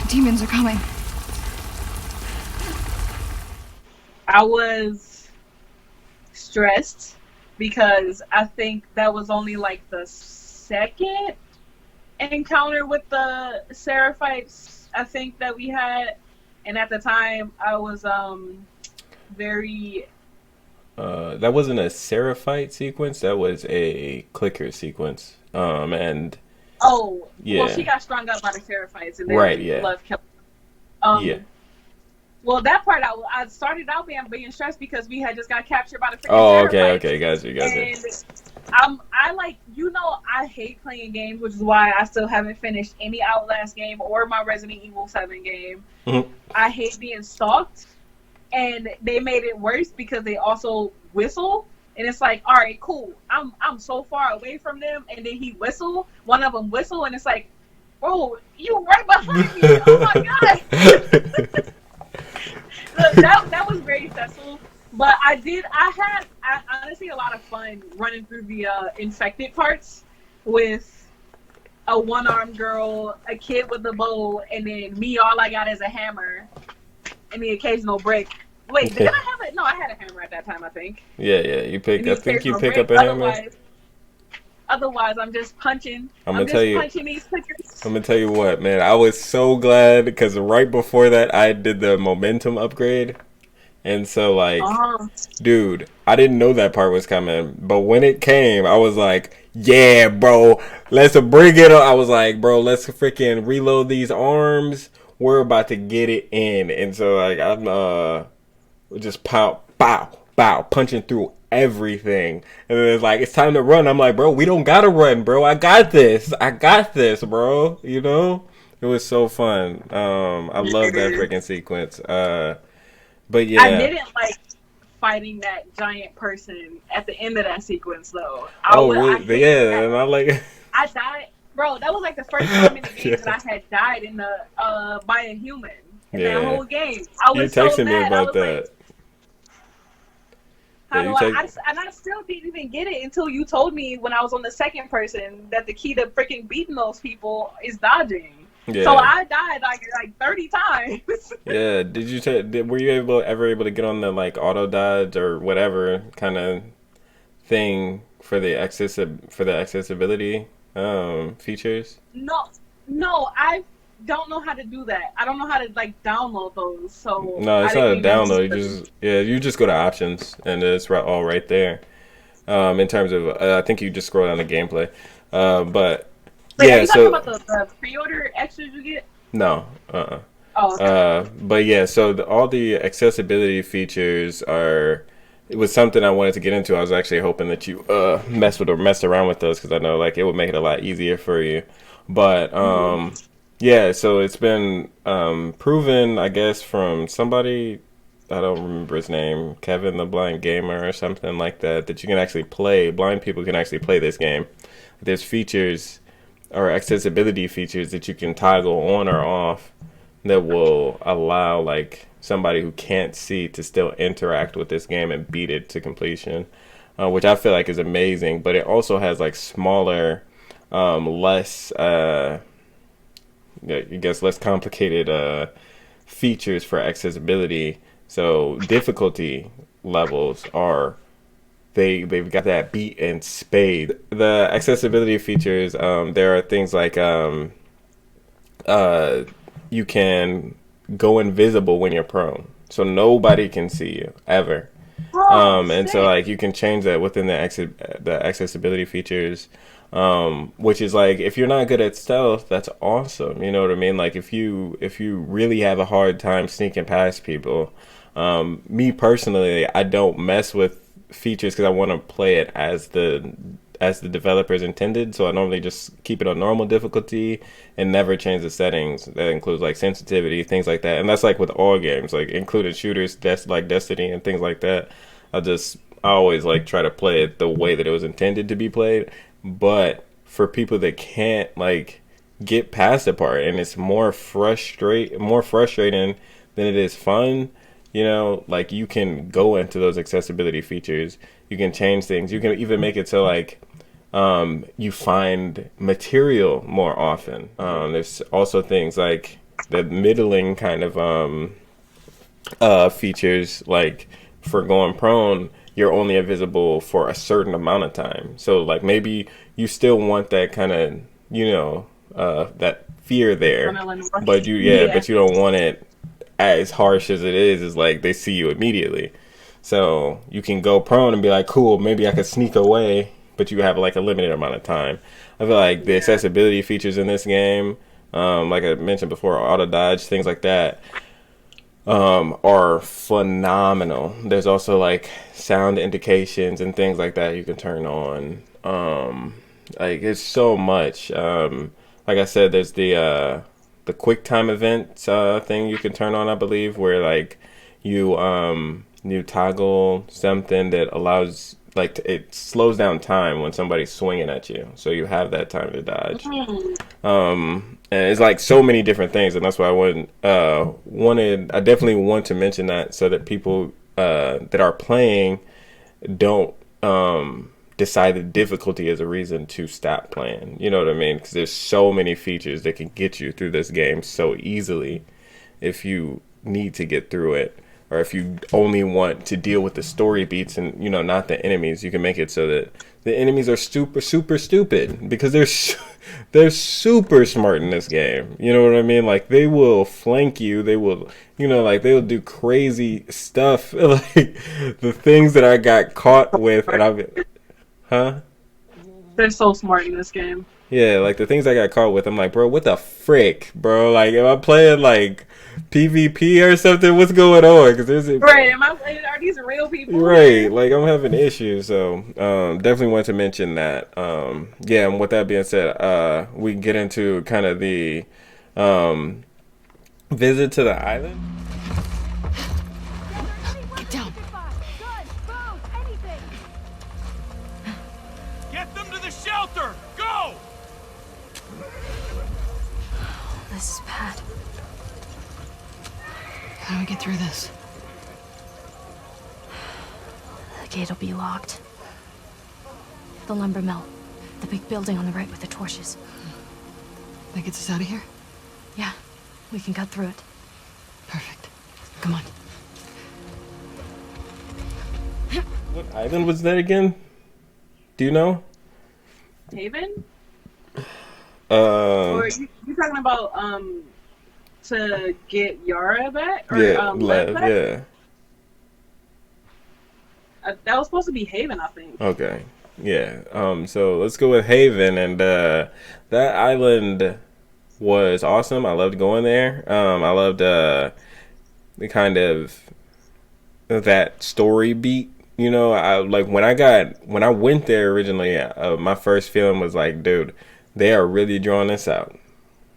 Demons are coming. I was stressed because I think that was only like the second encounter with the Seraphites I think that we had, and at the time I was very That wasn't a Seraphite sequence. That was a clicker sequence. And well, yeah, she got strung up by the Seraphites, and then right, yeah, Love killed. yeah. Well, that part I started out being stressed because we had just got captured by the freaking Oh, okay, Seraphites. okay, guys, you guys. And I like, you know, I hate playing games, which is why I still haven't finished any Outlast game or my Resident Evil 7 game. Mm-hmm. I hate being stalked, and they made it worse because they also whistle, and it's like, all right, cool, I'm so far away from them, and then he whistle, one of them whistle, and it's like, bro, you right behind me, oh my god. That was very stressful, but I had honestly a lot of fun running through the infected parts with a one-armed girl, a kid with a bow, and then me, all I got is a hammer and the occasional brick. Wait, did I have it? No, I had a hammer at that time, I think. Yeah, you pick. I think you pick up a hammer. Otherwise, I'm just punching. I'm gonna tell you. Punching these clickers. I'm gonna tell you what, man. I was so glad because right before that, I did the momentum upgrade, and so like, dude, I didn't know that part was coming, but when it came, I was like, yeah, bro, let's bring it up. I was like, bro, let's freaking reload these arms. We're about to get it in, and so like I'm just pow, punching through everything, and then it's like it's time to run. I'm like, bro, we don't gotta run, bro. I got this, bro. You know, it was so fun. I love that freaking sequence. But yeah, I didn't like fighting that giant person at the end of that sequence though. Really? Yeah, and I died, bro. That was like the first time in the game that I had died in the by a human in that whole game. I was you texted so me mad. about that. Like, I still didn't even get it until you told me when I was on the second person that the key to freaking beating those people is dodging. Yeah. So I died like 30 times. Yeah. Were you ever able to get on the like auto dodge or whatever kind of thing for the accessibility features? No, I don't know how to do that. I don't know how to like download those. So No, I it's not didn't a even. download. You just go to options and it's all right there. In terms of, I think you just scroll down the gameplay. But Wait, are yeah, you talking so about the pre-order extras you get? no, Oh, okay. but yeah, so all the accessibility features are. It was something I wanted to get into. I was actually hoping that you mess around with those because I know like it would make it a lot easier for you. But yeah, so it's been proven, I guess, from somebody, I don't remember his name, Kevin the Blind Gamer or something like that, that you can actually play. Blind people can actually play this game. There's features or accessibility features that you can toggle on or off that will allow like somebody who can't see to still interact with this game and beat it to completion, which I feel like is amazing. But it also has like smaller, less, I guess, less complicated features for accessibility. So difficulty levels are they've got that beat and spade. The accessibility features, there are things like you can go invisible when you're prone, so nobody can see you ever. And so like you can change that within the accessibility features, which is like if you're not good at stealth, that's awesome. You know what I mean? Like if you really have a hard time sneaking past people, me personally, I don't mess with features because I want to play it as the developers intended. So I normally just keep it on normal difficulty and never change the settings. That includes like sensitivity, things like that. And that's like with all games, like including shooters, like Destiny and things like that. I always like try to play it the way that it was intended to be played. But for people that can't like get past the part, and it's more frustrating than it is fun. You know, like you can go into those accessibility features. You can change things. You can even make it so like you find material more often. There's also things like the middling kind of features, like for going prone, you're only invisible for a certain amount of time. So like maybe you still want that kind of, that fear there, but but you don't want it as harsh as it is like they see you immediately. So you can go prone and be like, cool, maybe I could sneak away, but you have like a limited amount of time. I feel like the accessibility features in this game, like I mentioned before, auto dodge, things like that, are phenomenal. There's also like sound indications and things like that you can turn on. Like it's so much. Like I said, there's the quick time event thing you can turn on, I believe, where like you toggle something that allows like it slows down time when somebody's swinging at you, so you have that time to dodge. And it's like so many different things, and that's why I definitely want to mention that so that people that are playing don't decide that difficulty is a reason to stop playing. You know what I mean? Because there's so many features that can get you through this game so easily if you need to get through it, or if you only want to deal with the story beats and not the enemies. You can make it so that the enemies are super stupid because they're super smart in this game. You know what I mean? Like they will flank you. They will like they will do crazy stuff. Like the things that I got caught with, and they're so smart in this game. Yeah, like the things I got caught with, I'm like, bro, what the frick, bro? Like, am I playing like PvP or something? What's going on? Right? Are these real people? Right, like I'm having issues. So, definitely want to mention that. Yeah, and with that being said, we can get into kind of the visit to the island. Get down. Get them to the shelter! Go! This is bad. How do we get through this? The gate will be locked. The lumber mill. The big building on the right with the torches. That gets us out of here? Yeah, we can cut through it. Perfect. Come on. What island was that again? Do you know? Haven? Or you talking about to get Yara back or yeah, Lev back? yeah. That was supposed to be Haven, I think. Okay, yeah. So let's go with Haven, and that island was awesome. I loved going there. I loved the kind of that story beat. You know, I like when I went there originally. My first feeling was like, dude, they are really drawing this out.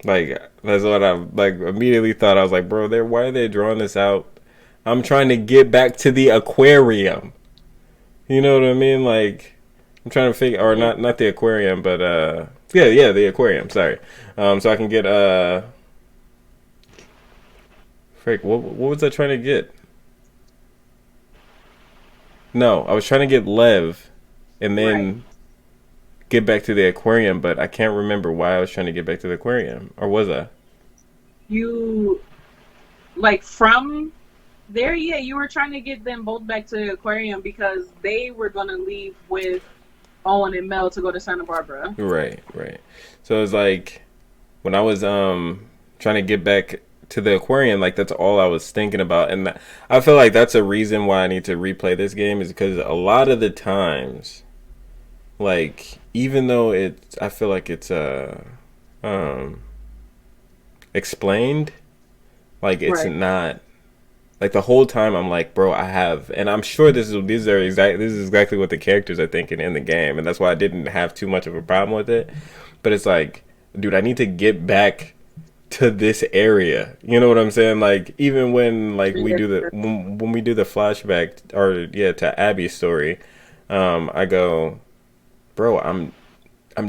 Like that's what I like immediately thought. I was like, bro, why are they drawing this out? I'm trying to get back to the aquarium. You know what I mean? Like I'm trying to figure, or not the aquarium, but yeah, the aquarium. Sorry, so I can get frick. What was I trying to get? No, I was trying to get Lev, and then get back to the aquarium, but I can't remember why I was trying to get back to the aquarium, or was I? You like from there? Yeah, you were trying to get them both back to the aquarium because they were gonna leave with Owen and Mel to go to Santa Barbara. Right. So it's like when I was trying to get back to the aquarium, like that's all I was thinking about, and I feel like that's a reason why I need to replay this game is because a lot of the times, like even though I feel like it's explained, like it's not. Like the whole time I'm like, bro, and I'm sure this is exactly what the characters are thinking in the game, and that's why I didn't have too much of a problem with it. But it's like, dude, I need to get back to this area. You know what I'm saying? Like even when like we do when we do the flashback to Abby's story, I go, bro, I'm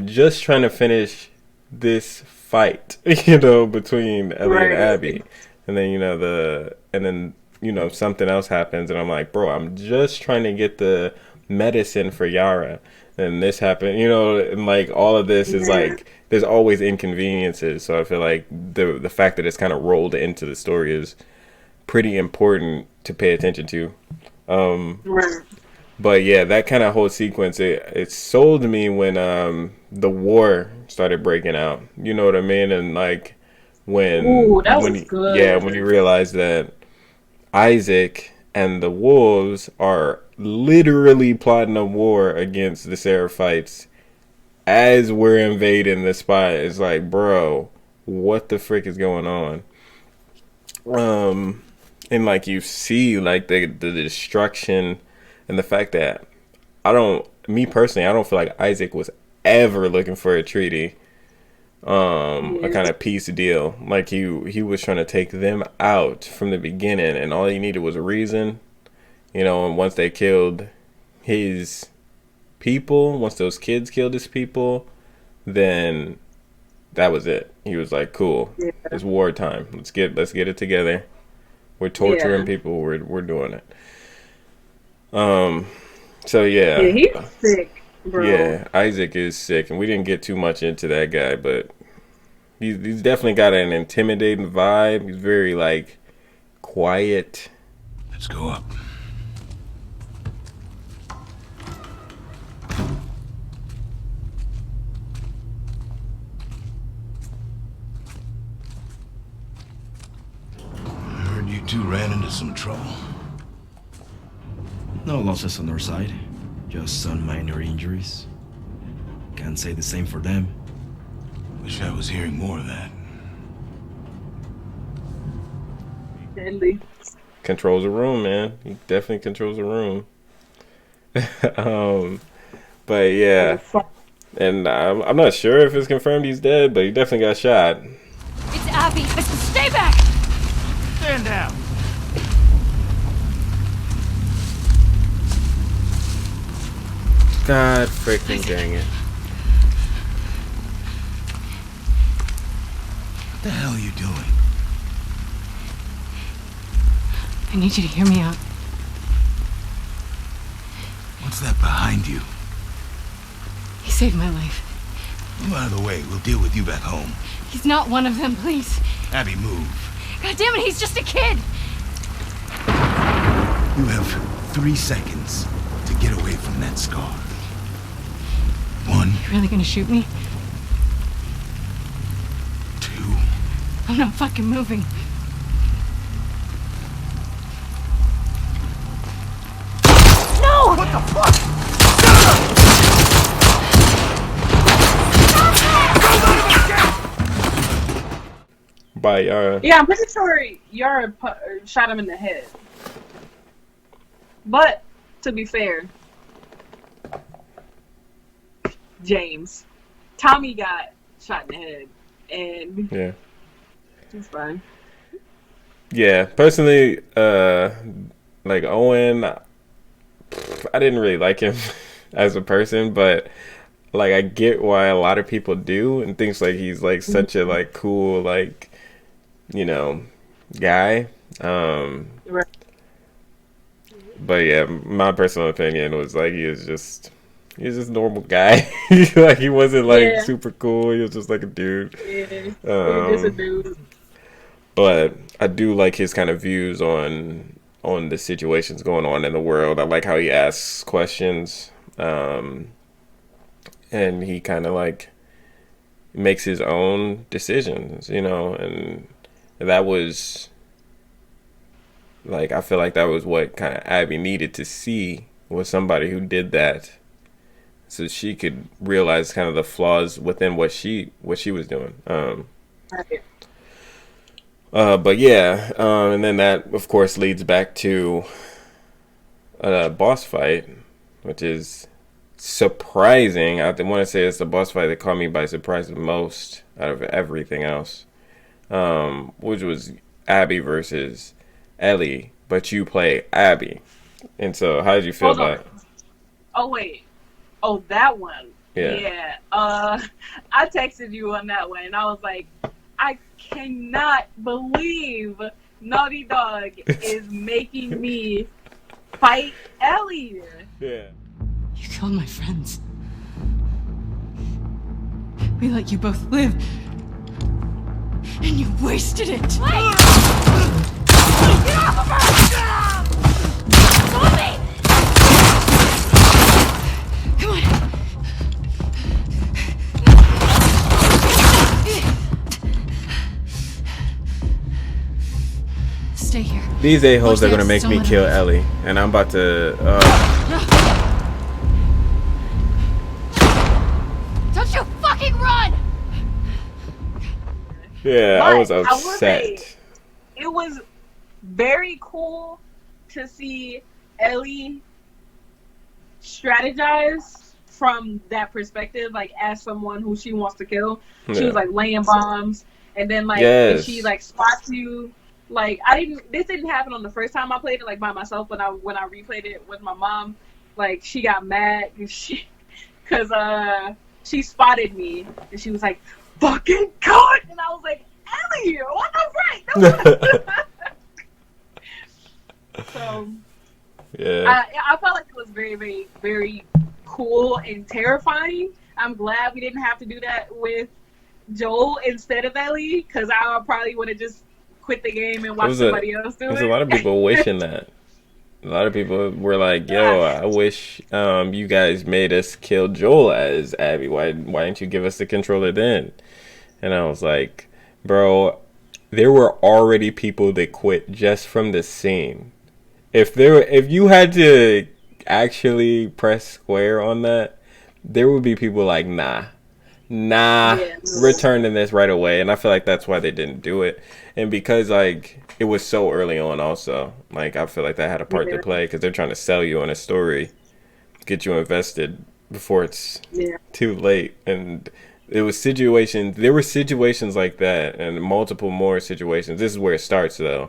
just trying to finish this fight, you know, between Ellie and Abby. And then something else happens, and I'm like, bro, I'm just trying to get the medicine for Yara, and this happened, you know, and like all of this is like there's always inconveniences. So I feel like the fact that it's kind of rolled into the story is pretty important to pay attention to. But yeah, that kind of whole sequence, it sold me when the war started breaking out. You know what I mean? And like when you realize that Isaac and the wolves are literally plotting a war against the Seraphites as we're invading the spot. It's like, bro, what the frick is going on? And like you see like the destruction and the fact that me personally, I don't feel like Isaac was ever looking for a treaty. A kind of peace deal. Like he was trying to take them out from the beginning, and all he needed was a reason, you know. And once they killed his people, once those kids killed his people, then that was it. He was like, "Cool, it's wartime. Let's get it together. We're torturing people. We're doing it." So yeah, he's sick, bro. Yeah, Isaac is sick, and we didn't get too much into that guy, but he's definitely got an intimidating vibe. He's very like quiet. Let's go up. I heard you two ran into some trouble. No losses on our side, just some minor injuries. Can't say the same for them. Wish I was hearing more of that. Deadly. Controls a room, man. He definitely controls a room. But yeah, and I'm not sure if it's confirmed he's dead, but he definitely got shot. It's Abby. Stay back! Stand down. God freaking dang it. What the hell are you doing? I need you to hear me out. What's that behind you? He saved my life. Move out of the way. We'll deal with you back home. He's not one of them, please. Abby, move. God damn it, he's just a kid! You have 3 seconds to get away from that scar. 1, You really gonna shoot me? 2. I'm not fucking moving. No! What the fuck? By Yeah, I'm pretty sure Yara shot him in the head. But to be fair, James, Tommy got shot in the head, and yeah. it's fine. Yeah, personally, like Owen, I didn't really like him as a person, but like I get why a lot of people do, and thinks like he's like such a like cool like, you know, guy. Right. But yeah, my personal opinion was like he was just a normal guy. Like he wasn't like super cool. He was just like a dude. Yeah, he's just a dude. But I do like his kind of views on the situations going on in the world. I like how he asks questions, and he kind of like makes his own decisions, you know. And that was like, I feel like that was what kind of Abby needed to see, was somebody who did that, so she could realize kind of the flaws within what she was doing. Right. But yeah, and then that of course leads back to a boss fight, which is surprising. I want to say it's the boss fight that caught me by surprise the most out of everything else, which was Abby versus Ellie, but you play Abby. And so how did you feel about it? Oh wait, oh that one. Yeah. I texted you on that one, and I was like, I cannot believe Naughty Dog is making me fight Ellie. Yeah. You killed my friends. We let you both live. And you wasted it. Wait! Get off of her! Zombie! Come on. Stay here. These a-holes are Watch gonna the make exits, me don't kill let Ellie, and I'm about to. Don't you fucking run! Yeah, But I was I will say, upset. it was very cool to see Ellie strategize from that perspective, like as someone who she wants to kill. She Yeah. was like laying bombs, and then like Yes. if she like spots you. Like this didn't happen on the first time I played it like by myself. When I replayed it with my mom, like she got mad because she spotted me and she was like, "Fucking cut!" And I was like, "Ellie, what the frick?" So Yeah. I felt like it was very, very, very cool and terrifying. I'm glad we didn't have to do that with Joel instead of Ellie, because I probably would have just quit the game and watch somebody else do it. There's a lot of people wishing that. A lot of people were like, "Yo, I wish you guys made us kill Joel as Abby. Why didn't you give us the controller then?" And I was like, "Bro, there were already people that quit just from the scene. If you had to actually press square on that, there would be people like, nah, returning this right away." And I feel like that's why they didn't do it. And because like it was so early on also, like I feel like that had a part to play, because they're trying to sell you on a story, get you invested before it's too late. And there were situations like that, and multiple more situations. This is where it starts though,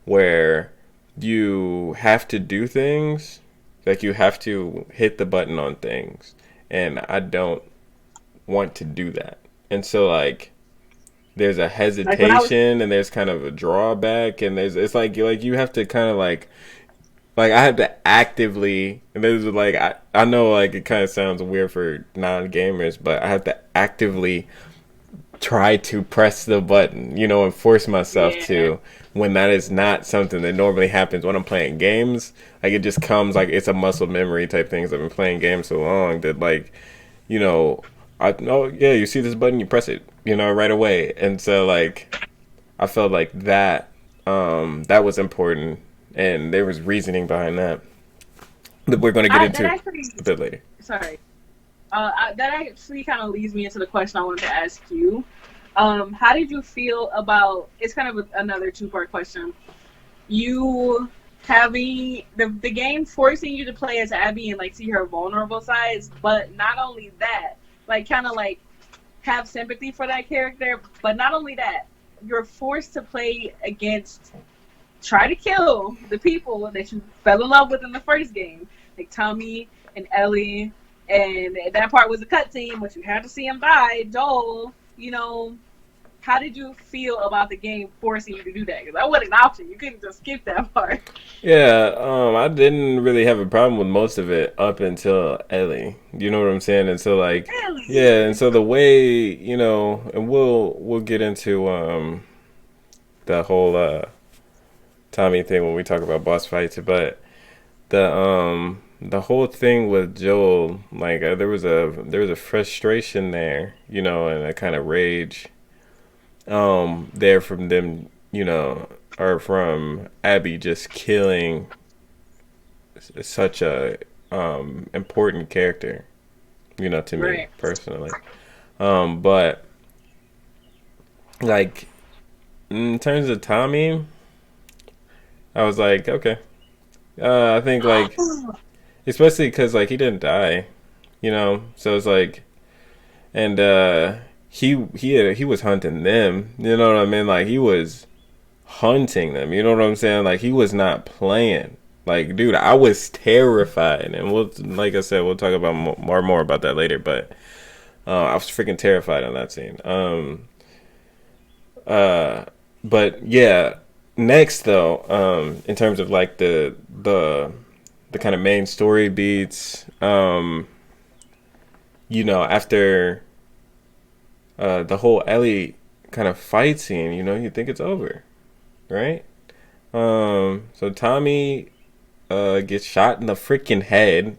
where you have to do things, like you have to hit the button on things, and I don't want to do that. And so like there's a hesitation, and there's kind of a drawback, and it's like you have to kind of like I have to actively, and this is like I know like it kind of sounds weird for non-gamers, but I have to actively try to press the button, you know, and force myself to, when that is not something that normally happens when I'm playing games. Like, it just comes like it's a muscle memory type thing. 'Cause I've been playing games so long that, like, you know, I know, yeah, you see this button, you press it, you know, right away. And so, like, I felt like that was important, and there was reasoning behind that we're going to get into a bit later. Sorry. That actually kind of leads me into the question I wanted to ask you. How did you feel about? It's kind of another two-part question. You having the game forcing you to play as Abby and like see her vulnerable sides, but not only that, like kind of like have sympathy for that character, but not only that, you're forced to play against, try to kill the people that you fell in love with in the first game, like Tommy and Ellie. And that part was a cutscene, but you had to see him die. Joel, you know, how did you feel about the game forcing you to do that? Because that wasn't an option. You couldn't just skip that part. Yeah, I didn't really have a problem with most of it up until Ellie. You know what I'm saying? And so, like, Ellie. yeah, and so the way, you know, and we'll get into the whole Tommy thing when we talk about boss fights, but the whole thing with Joel, like, there was a frustration there, you know, and a kind of rage there from them, you know, or from Abby just killing such a important character, you know, to me personally. But like, in terms of Tommy, I was like, okay. I think, like, especially because, like, he didn't die, you know, so it's like, and he was hunting them, you know what I mean? Like, he was hunting them, you know what I'm saying? Like, he was not playing. Like, dude, I was terrified, and we'll, like I said, we'll talk about more about that later. But I was freaking terrified on that scene. But yeah, next though, in terms of like the kind of main story beats, you know, after the whole Ellie kind of fight scene, you know, you think it's over, right? So Tommy gets shot in the freaking head.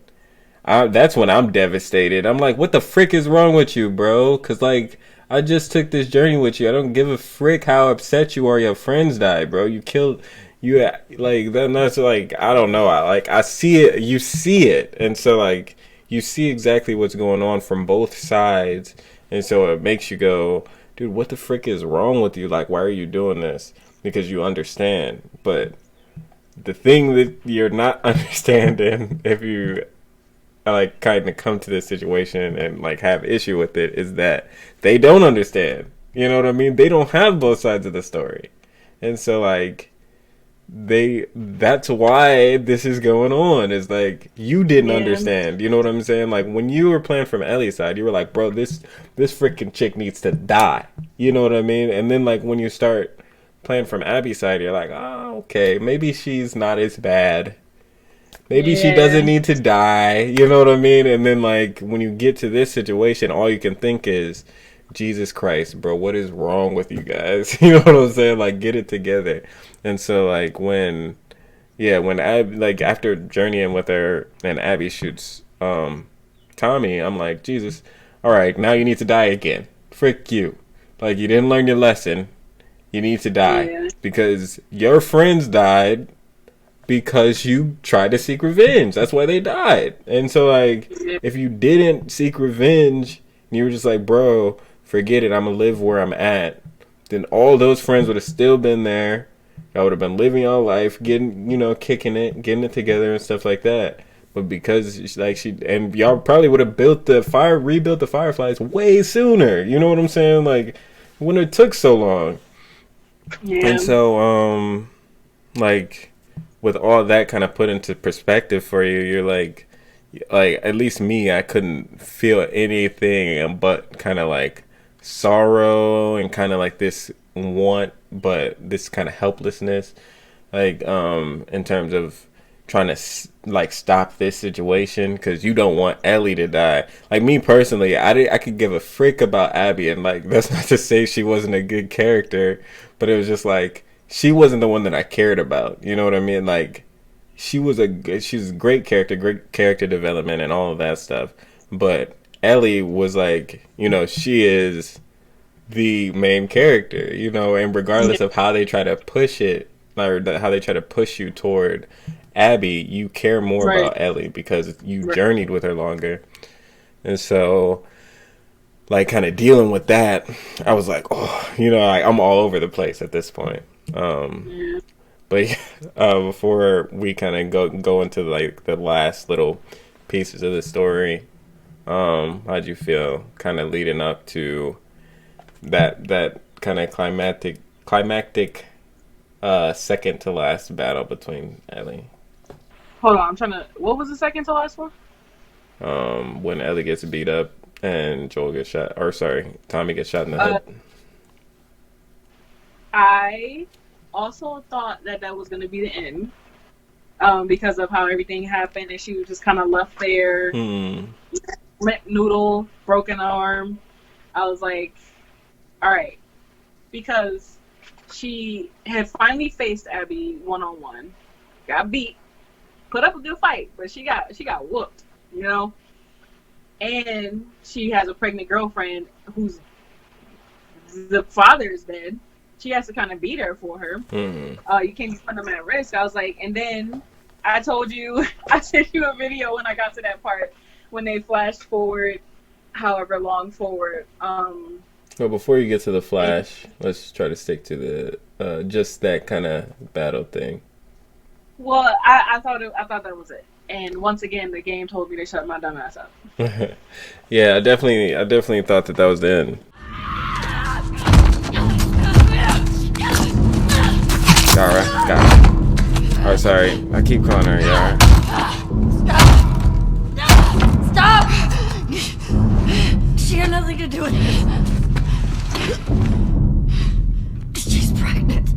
That's when I'm devastated. I'm like, what the frick is wrong with you, bro? Because, like, I just took this journey with you. I don't give a frick how upset you are your friends died, bro. You killed, you, like, that's like, I don't know. I see it, you see it. And so, like, you see exactly what's going on from both sides. And so it makes you go, dude, what the frick is wrong with you? Like, why are you doing this? Because you understand. But the thing that you're not understanding, if you like kind of come to this situation and like have issue with it, is that they don't understand. You know what I mean? They don't have both sides of the story. And so, like, that's why this is going on, is like, you didn't understand. You know what I'm saying? Like, when you were playing from Ellie's side, you were like, bro, this freaking chick needs to die. You know what I mean? And then, like, when you start playing from Abby's side, you're like, oh, okay, maybe she's not as bad. Maybe she doesn't need to die. You know what I mean? And then, like, when you get to this situation, all you can think is, Jesus Christ, bro, what is wrong with you guys? You know what I'm saying? Like, get it together. And so, like, when Abby, like, after journeying with her and Abby shoots Tommy, I'm like, Jesus, all right, now you need to die again. Frick you. Like, you didn't learn your lesson. You need to die. Because your friends died because you tried to seek revenge. That's why they died. And so, like, if you didn't seek revenge, and you were just like, bro, forget it, I'm gonna live where I'm at, then all those friends would have still been there. Y'all would have been living your life, getting, you know, kicking it, getting it together and stuff like that. But because, like, and y'all probably would have rebuilt the Fireflies way sooner. You know what I'm saying? Like, when it took so long. Yeah. And so, like, with all that kind of put into perspective for you, you're like, at least me, I couldn't feel anything but kind of like sorrow and kind of like this want, but this kind of helplessness, like, in terms of, trying to like stop this situation because you don't want Ellie to die. Like me personally, I could give a frick about Abby, and like that's not to say she wasn't a good character, but it was just like she wasn't the one that I cared about. You know what I mean? Like she's a great character development and all of that stuff. But Ellie was like, you know, she is the main character, you know, and regardless of how they try to push it, or how they try to push you toward Abby, you care more about Ellie because you journeyed with her longer. And so, like, kind of dealing with that, I was like, oh, you know, I'm all over the place at this point. But before we kind of go into like the last little pieces of the story, how'd you feel kind of leading up to that kind of climactic second to last battle between Ellie? Hold on, I'm trying to. What was the second to last one? When Ellie gets beat up and Joel gets shot, or sorry, Tommy gets shot in the head. I also thought that was going to be the end, because of how everything happened, and she was just kind of left there, limp noodle, broken arm. I was like, all right, because she had finally faced Abby 1-on-1, got beat, put up a good fight, but she got whooped, you know. And she has a pregnant girlfriend who's the father is dead. She has to kind of be there for her. You can't be putting them at risk. I was like, and then I told you, I sent you a video when I got to that part when they flashed forward, however long forward. Well, before you get to the flash, let's try to stick to the just that kind of battle thing. Well, I thought that was it. And once again, the game told me to shut my dumb ass up. Yeah, I definitely thought that was the end. Yara, got it. Oh, sorry. I keep calling her Yara. Stop! She had nothing to do with this. She's pregnant.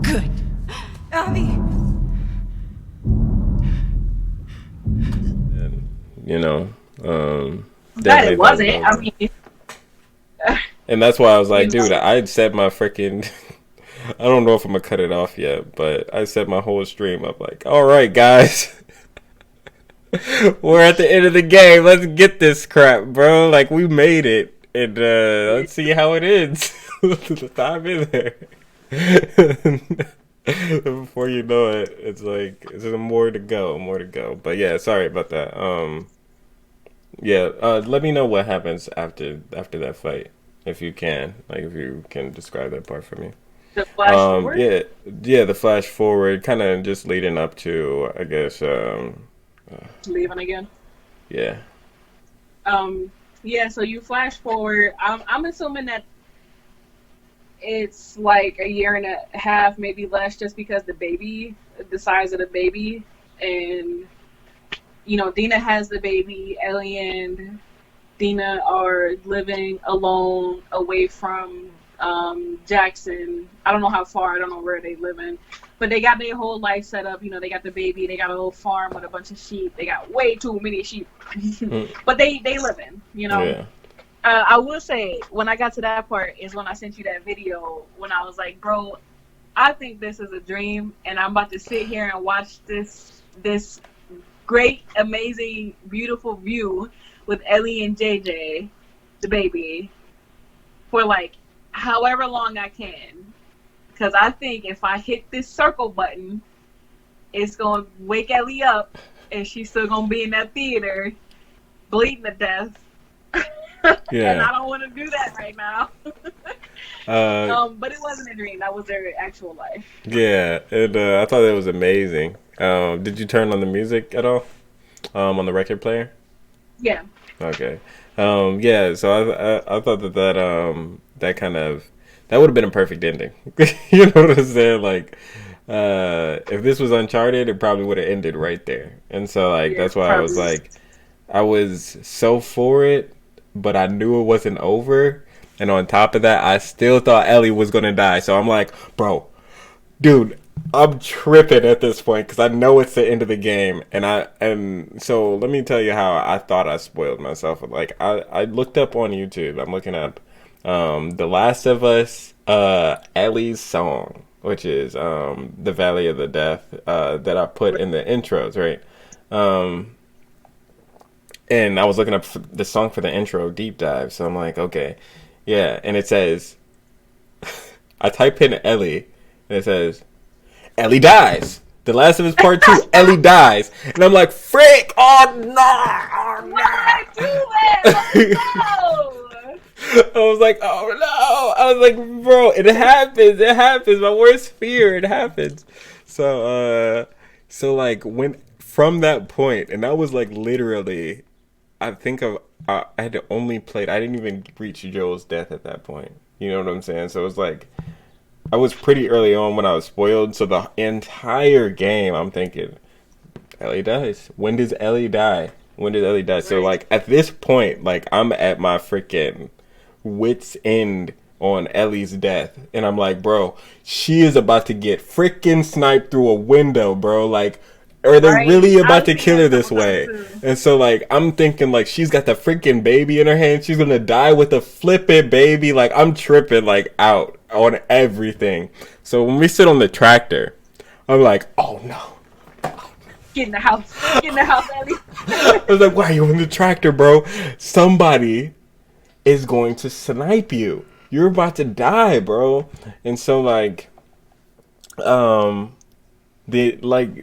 Good. Abby. And, you know, That it wasn't. I mean... And that's why I was like, dude, I'd set my freaking... I don't know if I'm going to cut it off yet, but I set my whole stream up like, all right, guys. We're at the end of the game. Let's get this crap, bro. Like, we made it. And let's see how it ends. Dive in there. Before you know it, it's like, there's more to go. But yeah, sorry about that. Yeah, let me know what happens after that fight. If you can, describe that part for me. The flash forward? Yeah, the flash forward, kind of just leading up to, I guess, leaving again. Yeah. Yeah. So you flash forward. I'm assuming that it's like a year and a half, maybe less, just because the size of the baby, and you know, Dina has the baby. Ellie and Dina are living alone away from Jackson. I don't know how far, I don't know where they live in, but they got their whole life set up. You know, they got the baby, they got a little farm with a bunch of sheep. They got way too many sheep, but they live in, you know. Yeah. I will say, when I got to that part is when I sent you that video when I was like, bro, I think this is a dream, and I'm about to sit here and watch this great, amazing, beautiful view with Ellie and JJ, the baby, for like however long I can. Because I think if I hit this circle button, it's going to wake Ellie up, and she's still going to be in that theater bleeding to death. Yeah. And I don't want to do that right now. But it wasn't a dream. That was their actual life. Yeah, and I thought it was amazing. Did you turn on the music at all? On the record player? Yeah. Okay. Yeah, so I thought that kind of, that would have been a perfect ending. You know what I'm saying? Like, if this was Uncharted, it probably would have ended right there. And so, like, that's why I was like, I was so for it, but I knew it wasn't over. And on top of that, I still thought Ellie was going to die. So I'm like, bro, dude, I'm tripping at this point because I know it's the end of the game, and so let me tell you how I thought I spoiled myself. Like I looked up on YouTube. I'm looking up The Last of Us Ellie's song, which is The Valley of the Death that I put in the intros, right? And I was looking up the song for the intro deep dive, so I'm like, okay, yeah, and it says I type in Ellie, and it says Ellie dies. The Last of Us Part 2, Ellie dies. And I'm like, frick! Oh no! Oh, Why did I do that? Oh, I was like, oh no! I was like, bro, it happens. It happens. My worst fear, it happens. So like when from that point, and that was like literally, I think I had only played. I didn't even reach Joel's death at that point. You know what I'm saying? So it was like I was pretty early on when I was spoiled. So the entire game, I'm thinking, Ellie dies. When does Ellie die? When did Ellie die? Right. So like at this point, like I'm at my freaking wit's end on Ellie's death, and I'm like, bro, she is about to get freaking sniped through a window, bro. Like, are they really about to kill her this way? And so like I'm thinking like she's got the freaking baby in her hand. She's gonna die with a flippin' baby. Like I'm tripping like out on everything. So when we sit on the tractor, I'm like, oh no. Get in the house. Get in the house, Ellie. I was like, why are you in the tractor, bro? Somebody is going to snipe you. You're about to die, bro. And so like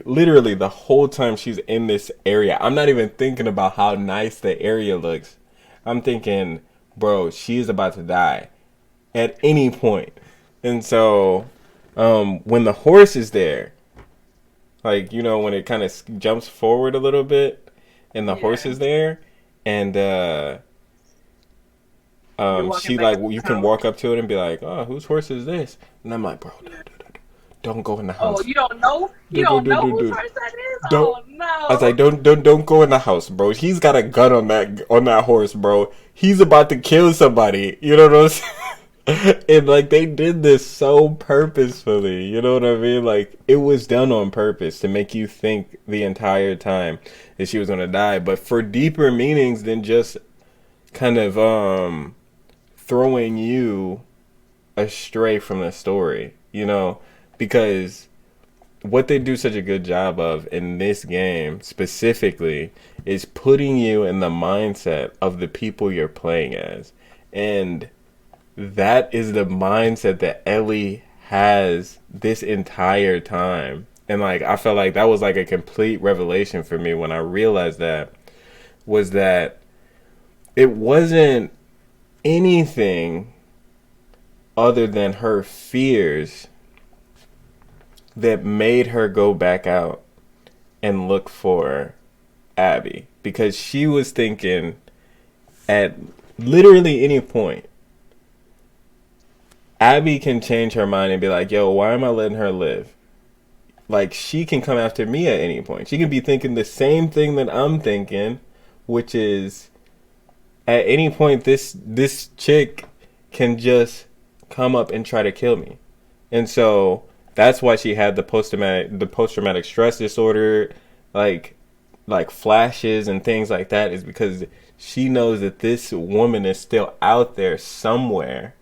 literally the whole time she's in this area, I'm not even thinking about how nice the area looks. I'm thinking, bro, she is about to die at any point. And so when the horse is there, like, you know, when it kind of jumps forward a little bit and the horse is there, and she like, you can walk up to it and be like, oh, whose horse is this? And I'm like, bro, don't go in the house. Oh, you don't know? You don't know whose horse that is? Don't. Oh no. I was like, don't go in the house, bro. He's got a gun on that horse, bro. He's about to kill somebody. You know what I'm saying? And like they did this so purposefully, you know what I mean? Like it was done on purpose to make you think the entire time that she was gonna die, but for deeper meanings than just kind of throwing you astray from the story, you know? Because what they do such a good job of in this game specifically is putting you in the mindset of the people you're playing as, and that is the mindset that Ellie has this entire time. And like I felt like that was like a complete revelation for me when I realized that, was that it wasn't anything other than her fears that made her go back out and look for Abby, because she was thinking at literally any point Abby can change her mind and be like, yo, why am I letting her live? Like, she can come after me at any point. She can be thinking the same thing that I'm thinking, which is at any point this chick can just come up and try to kill me. And so that's why she had the post-traumatic stress disorder, like flashes and things like that, is because she knows that this woman is still out there somewhere.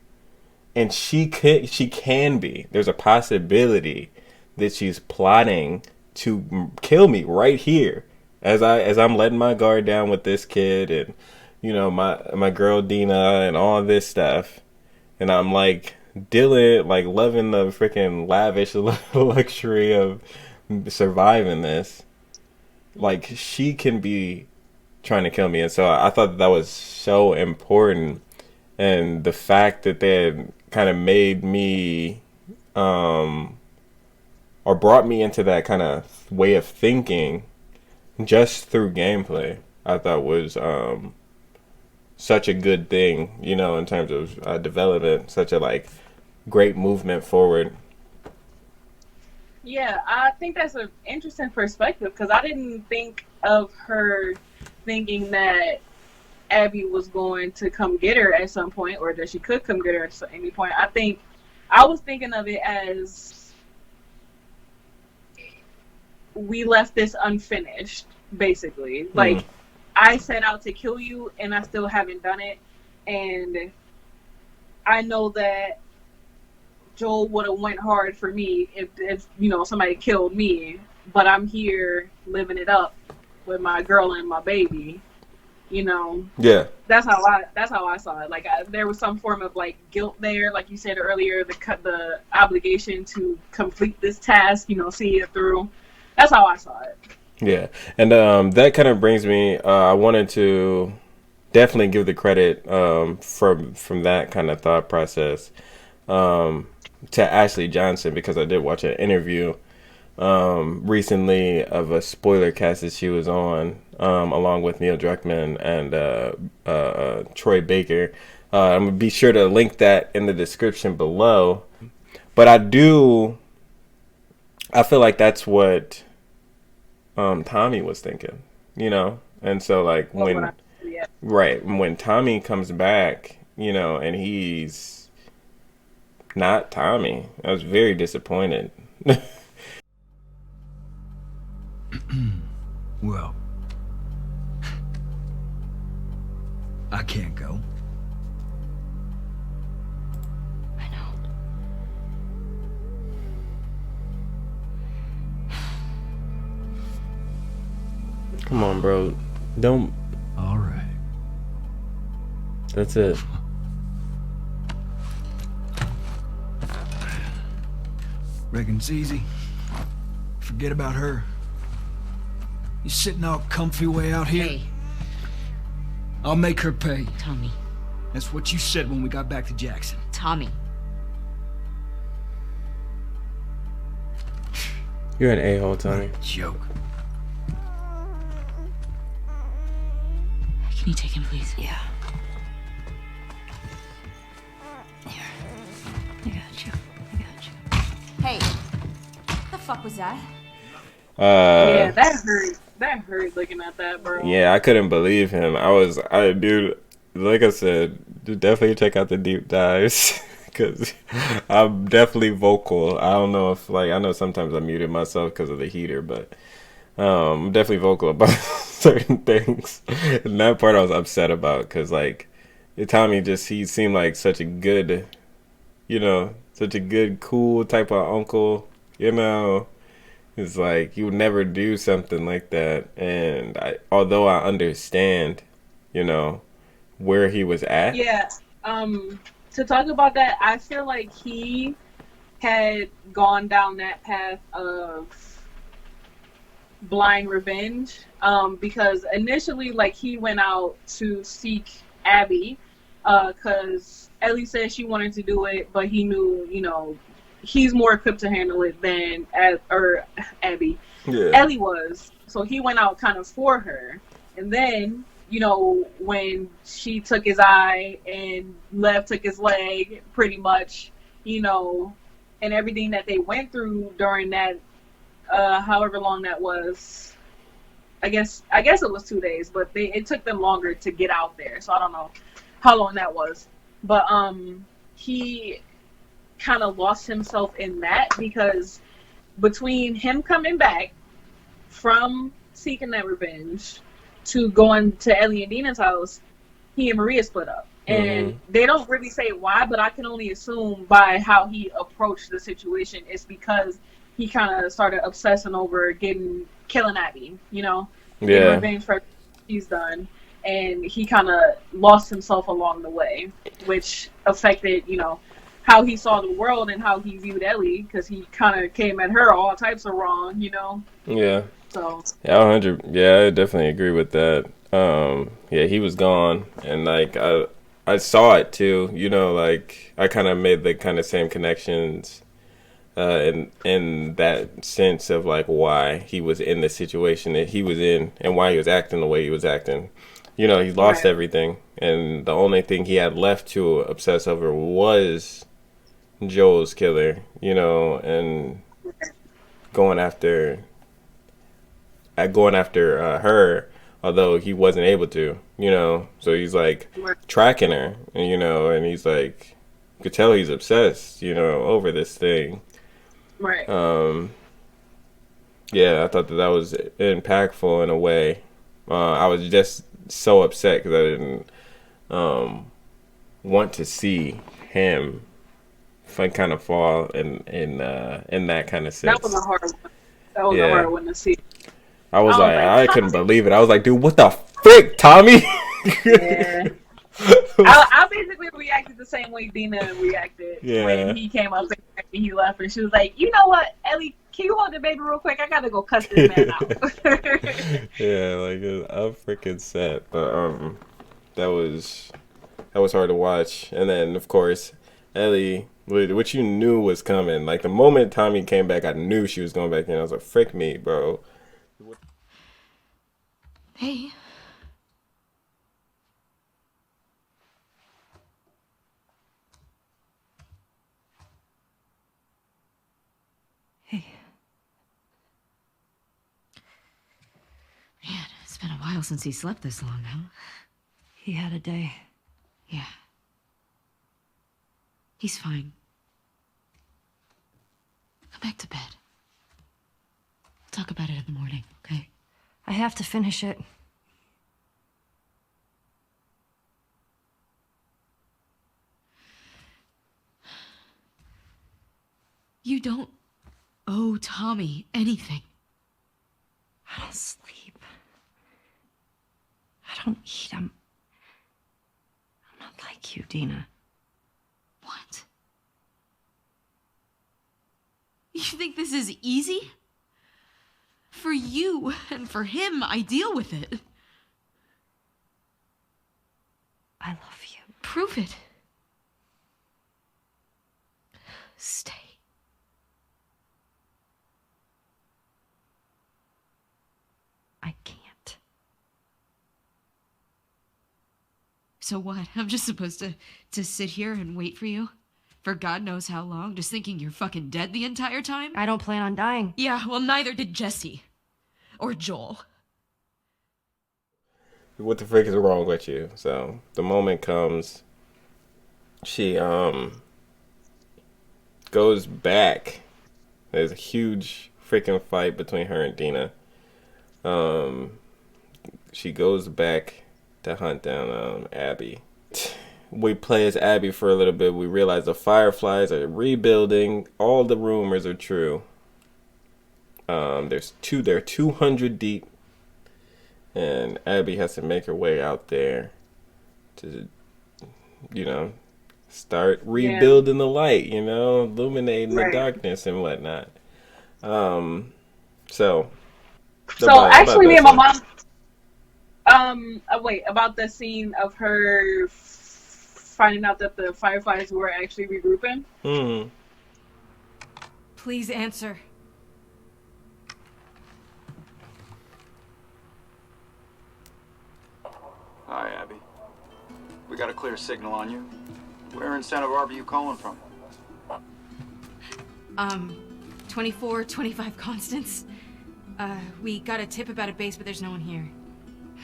And she can be. There's a possibility that she's plotting to kill me right here, as I'm letting my guard down with this kid and, you know, my girl Dina and all this stuff, and I'm like loving the freaking lavish luxury of surviving this. Like, she can be trying to kill me, and so I thought that was so important, and the fact that they had kind of made me or brought me into that kind of way of thinking just through gameplay, I thought was such a good thing, you know, in terms of development, such a like great movement forward. Yeah, I think that's an interesting perspective, because I didn't think of her thinking that Abby was going to come get her at some point, or that she could come get her at any point. I was thinking of it as we left this unfinished, basically. Like, I set out to kill you, and I still haven't done it. And I know that Joel would have went hard for me if you know, somebody killed me. But I'm here living it up with my girl and my baby. You know. Yeah. That's how I saw it. Like, there was some form of like guilt there, like you said earlier, the obligation to complete this task. You know, see it through. That's how I saw it. Yeah, and that kind of brings me. I wanted to definitely give the credit from that kind of thought process to Ashley Johnson, because I did watch an interview recently of a spoiler cast that she was on, along with Neil Druckmann and Troy Baker. I'm gonna be sure to link that in the description below. But I feel like that's what Tommy was thinking, you know? And so like when Tommy comes back, you know, and he's not Tommy, I was very disappointed. Well, I can't go. I know. Come on, bro. Don't. All right. That's it. Reckon it's easy. Forget about her. You sitting all comfy way out here? Hey, I'll make her pay. Tommy. That's what you said when we got back to Jackson. Tommy. You're an a-hole, Tommy. Joke. Can you take him, please? Yeah. Here. I got you. Hey, what the fuck was that? Yeah, that hurt. That hurt looking at that, bro. Yeah, I couldn't believe him. Dude, like I said, definitely check out the deep dives, because I'm definitely vocal. I don't know if, like, I know sometimes I muted myself because of the heater, but I'm definitely vocal about certain things. And that part I was upset about, because, like, Tommy he seemed like such a good, you know, such a good, cool type of uncle, you know. It's like, you would never do something like that. And although I understand, you know, where he was at. Yeah. To talk about that, I feel like he had gone down that path of blind revenge. Because initially, like, he went out to seek Abby, because Ellie said she wanted to do it, but he knew, you know, he's more equipped to handle it than Abby. Yeah. Ellie was. So he went out kind of for her. And then, you know, when she took his eye and Lev took his leg, pretty much, you know, and everything that they went through during that, however long that was. I guess it was 2 days, but it took them longer to get out there. So I don't know how long that was. But he kind of lost himself in that, because between him coming back from seeking that revenge to going to Ellie and Dina's house, he and Maria split up. And they don't really say why, but I can only assume by how he approached the situation, it's because he kind of started obsessing over killing Abby, you know? Yeah. Revenge for he's done. And he kind of lost himself along the way, which affected, you know, how he saw the world and how he viewed Ellie, because he kind of came at her all types of wrong, you know? Yeah. So. Yeah, 100. Yeah, I definitely agree with that. Yeah, he was gone, and like I saw it too. You know, like I kind of made the kind of same connections, in that sense of like why he was in the situation that he was in and why he was acting the way he was acting. You know, he lost everything, and the only thing he had left to obsess over was Joel's killer, you know, and going after her, although he wasn't able to, you know. So he's like tracking her, and, you know, and he's like, you could tell he's obsessed, you know, over this thing. Right. Yeah, I thought that was impactful in a way. I was just so upset because I didn't want to see him kind of fall in that kind of That was sense. a hard one. That was a Yeah, hard one to see. I was I was like, like, I couldn't believe it. I was like, dude, what the frick, Tommy? yeah. I basically reacted the same way Dina reacted Yeah. when he came up and he left, and she was like, "You know what, Ellie? Can you hold the baby real quick? I gotta go cuss this man out." Yeah, like I'm freaking sad, but that was hard to watch. And then of course, Ellie, which you knew was coming. Like the moment Tommy came back, I knew she was going back in. I was like, frick me, bro. Hey. Hey. Man, it's been a while since he slept this long, huh? He had a day. Yeah. He's fine. Go back to bed. We'll talk about it in the morning, okay? I have to finish it. You don't owe Tommy anything. I don't sleep. I don't eat. I'm not like you, Dina. What? You think this is easy? For you and for him, I deal with it. I love you. Prove it. Stay. I can't. So what? I'm just supposed to sit here and wait for you? For God knows how long, just thinking you're fucking dead the entire time? I don't plan on dying. Yeah, well, neither did Jesse. Or Joel. What the frick is wrong with you? So the moment comes, she goes back. There's a huge freaking fight between her and Dina. She goes back to hunt down Abby. We play as Abby for a little bit. We realize the Fireflies are rebuilding. All the rumors are true. They're 200 deep, and Abby has to make her way out there to, start rebuilding the light. Illuminating the darkness and whatnot. So Actually, me and my mom. Wait, about the scene of her finding out that the Fireflies were actually regrouping. Please answer. Hi, Abby. We got a clear signal on you. Where in Santa Barbara are you calling from? 2425 Constance. We got a tip about a base, but there's no one here.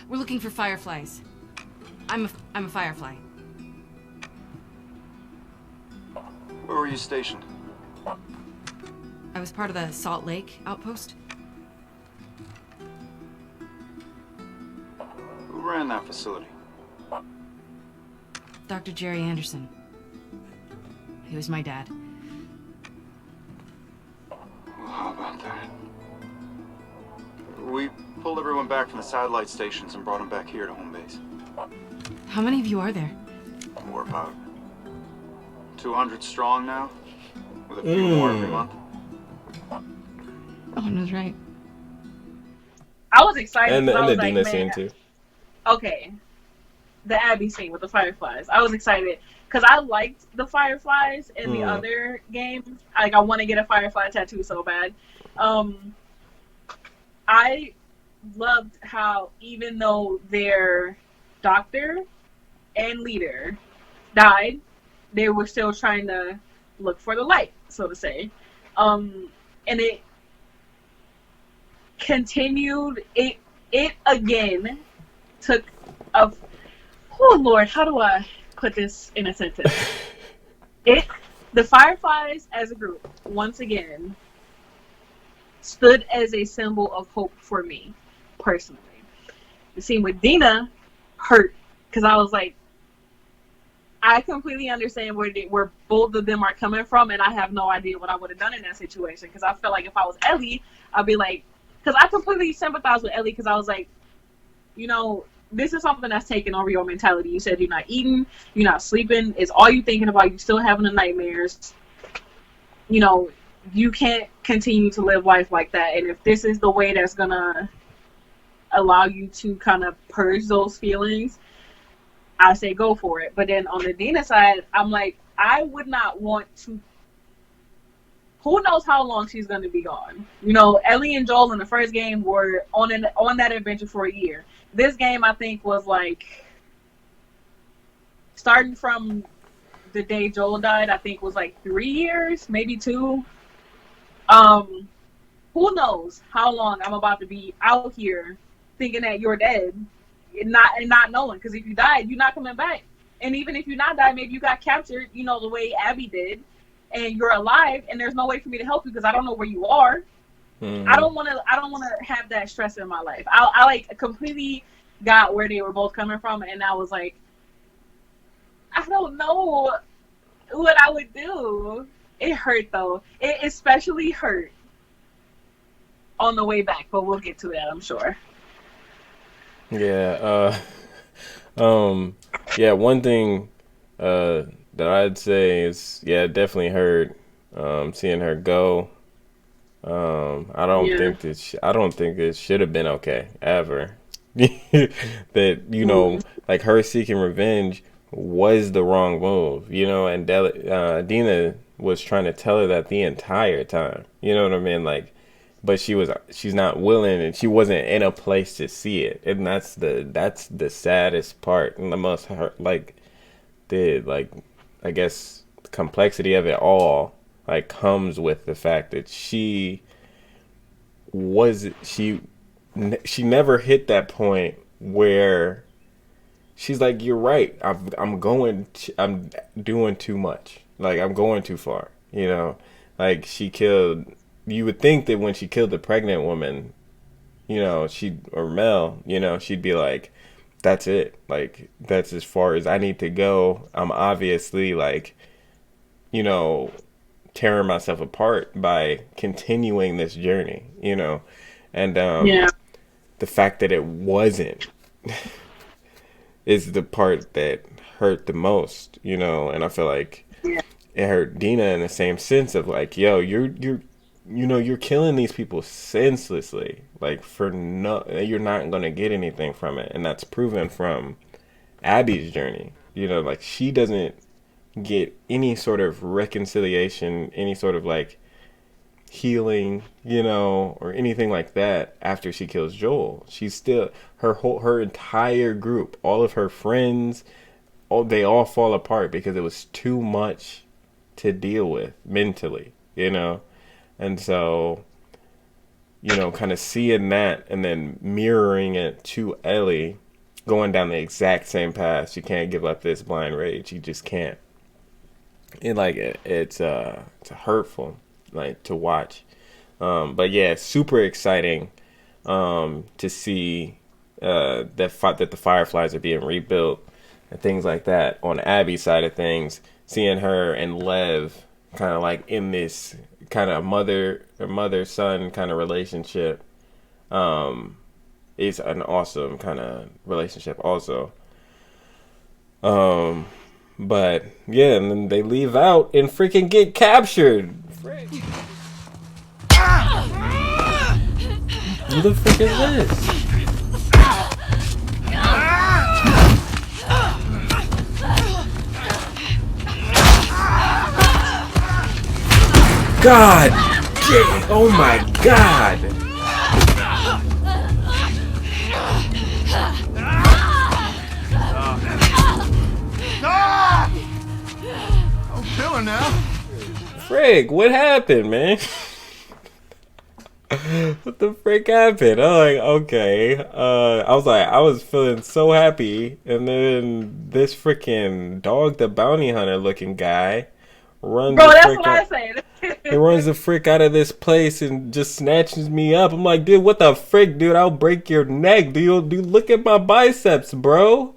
We're looking for Fireflies. I'm a Firefly. Where were you stationed? I was part of the Salt Lake outpost. Who ran that facility? Dr. Jerry Anderson. He was my dad. Well, how about that? We pulled everyone back from the satellite stations and brought them back here to home base. How many of you are there? We're about 200 strong now, with a few more every month. Owen was right. I was excited. And the I was Dina like, scene too. Okay, the Abby scene with the Fireflies. I was excited because I liked the Fireflies in the other games. Like, I want to get a Firefly tattoo so bad. I loved how even though their doctor and leader died, they were still trying to look for the light, so to say. And it continued. It again took a. Oh Lord, how do I put this in a sentence? The Fireflies as a group once again stood as a symbol of hope for me, personally. The scene with Dina hurt because I was like, I completely understand where both of them are coming from, and I have no idea what I would have done in that situation. Because I felt like if I was Ellie, I'd be like, because I completely sympathize with Ellie because I was like, you know, this is something that's taken over your mentality. You said you're not eating, you're not sleeping. It's all you thinking about. You still having the nightmares. You know, you can't continue to live life like that. And if this is the way that's gonna allow you to kind of purge those feelings, I say go for it. But then on the Dina side, I'm like, I would not want to. Who knows how long she's going to be gone? You know, Ellie and Joel in the first game were on that adventure for a year. This game, I think, was like starting from the day Joel died. I think was like 3 years, maybe 2. Who knows how long I'm about to be out here thinking that you're dead, and not knowing, because if you died, you're not coming back. And even if you not died, maybe you got captured, you know, the way Abby did, and you're alive, and there's no way for me to help you because I don't know where you are. I don't want to have that stress in my life. I like completely got where they were both coming from, and I was like, I don't know what I would do. It hurt though. It especially hurt on the way back, but we'll get to that, I'm sure. Yeah. Yeah. One thing that I'd say is, yeah, it definitely hurt. Seeing her go. I don't think that I don't think it should have been okay ever. That, you know, like her seeking revenge was the wrong move, you know, and Dina was trying to tell her that the entire time, you know what I mean? Like, but she's not willing, and she wasn't in a place to see it, and that's the saddest part, and the most hurt, like, I guess the complexity of it all, like, comes with the fact that she never hit that point where she's like, you're right, I'm doing too much, like, I'm going too far, you know, like, you would think that when she killed the pregnant woman, you know, or Mel, you know, she'd be like, that's it, like, that's as far as I need to go. I'm obviously, like, you know, tearing myself apart by continuing this journey, you know, and the fact that it wasn't is the part that hurt the most, you know, and I feel like it hurt Dina in the same sense of like, yo, you're killing these people senselessly, like, you're not gonna get anything from it, and that's proven from Abby's journey. You know, like, she doesn't get any sort of reconciliation, any sort of like healing, you know, or anything like that after she kills Joel. She's still her entire group, all of her friends, they all fall apart because it was too much to deal with mentally, you know. And so, you know, kind of seeing that and then mirroring it to Ellie going down the exact same path. She can't give up this blind rage. You just can't. And like it's hurtful, like, to watch. But yeah, it's super exciting to see that the Fireflies are being rebuilt and things like that. On Abby's side of things, seeing her and Lev kind of like in this kind of mother-son kind of relationship is an awesome kind of relationship also. But yeah, and then they leave out and freaking get captured. Who the frick is this? God damn, oh my god. I'm killing now. Frig, what happened, man? What the frick happened? I'm like, okay. I was feeling so happy, and then this freaking dog the bounty hunter looking guy runs Bro, the that's frick what I out. said. He runs the frick out of this place and just snatches me up. I'm like, dude, what the frick, dude? I'll break your neck. Do you look at my biceps, bro?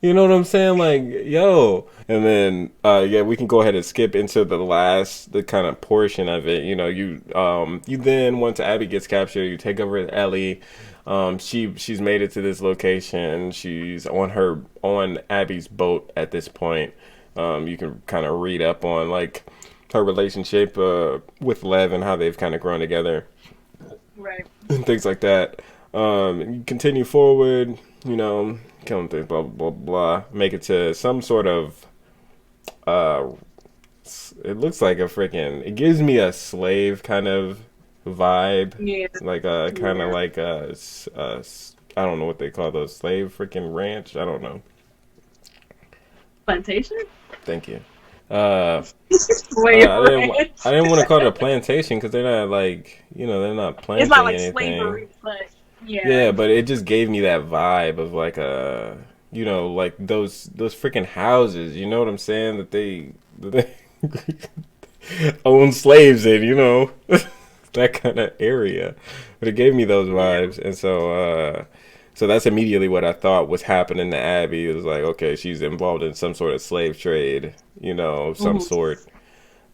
You know what I'm saying? Like, yo. And then, yeah, we can go ahead and skip into the kind of portion of it. You know, you then, once Abby gets captured, you take over Ellie. She's made it to this location. She's on Abby's boat at this point. You can kind of read up on like her relationship with Lev and how they've kind of grown together, Right. and things like that. You continue forward, you know, killing things, blah blah blah. Make it to some sort of it looks like a freaking. It gives me a slave kind of vibe, Yeah. like kind of like I don't know what they call those, slave freaking ranch. I don't know. Plantation? Thank you. Slave ranch. I didn't want to call it a plantation because they're not like, you know, they're not planting It's not like anything. slavery, but yeah. Yeah, but it just gave me that vibe of like you know, like those freaking houses. You know what I'm saying? That they own slaves in. You know, that kind of area. But it gave me those vibes, and so that's immediately what I thought was happening to Abby. It was like, okay, she's involved in some sort of slave trade, you know, of some sort.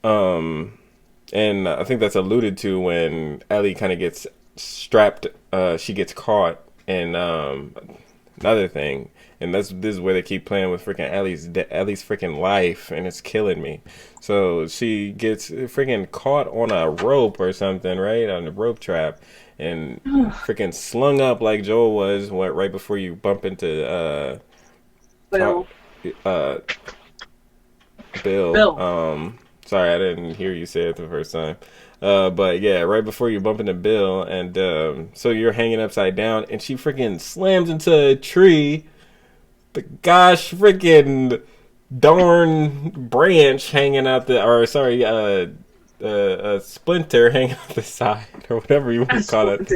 And I think that's alluded to when Ellie kind of gets strapped. She gets caught, and another thing, and this is where they keep playing with freaking Ellie's freaking life, and it's killing me. So she gets freaking caught on a rope or something, right, on a rope trap, and freaking slung up like Joel was right before you bump into Bill. Bill. Sorry, I didn't hear you say it the first time. But yeah, right before you bump into Bill, and so you're hanging upside down, and she freaking slams into a tree. The gosh freaking darn branch hanging out a splinter hanging out the side, or whatever you want to call it.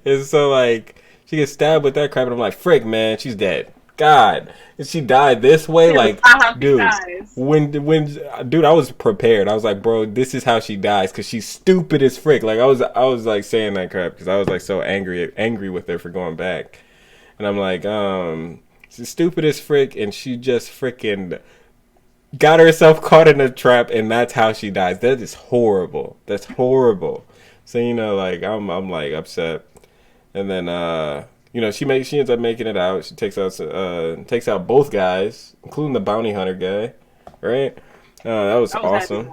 And so like she gets stabbed with that crap, and I'm like, frick, man, she's dead. God, and she died this way, like, dude. Dude, I was prepared. I was like, bro, this is how she dies, because she's stupid as frick. Like, I was like saying that crap because I was like so angry with her for going back, and I'm like, she's stupid as frick, and she just freaking got herself caught in a trap, and that's how she dies. That is horrible. That's horrible. So you know, like I'm like upset, and then you know, she ends up making it out. She takes out both guys, including the bounty hunter guy, right? That was awesome.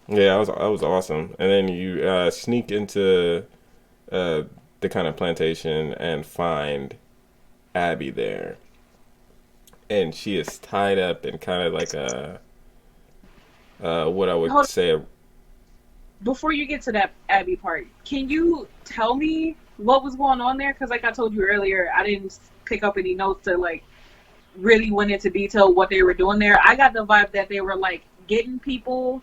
Yeah, that was awesome. And then you sneak into the kind of plantation and find Abby there, and she is tied up in kind of like a what I would say. Before you get to that Abby part, can you tell me what was going on there? Because like I told you earlier, I didn't pick up any notes to like really went into detail what they were doing there. I got the vibe that they were like getting people,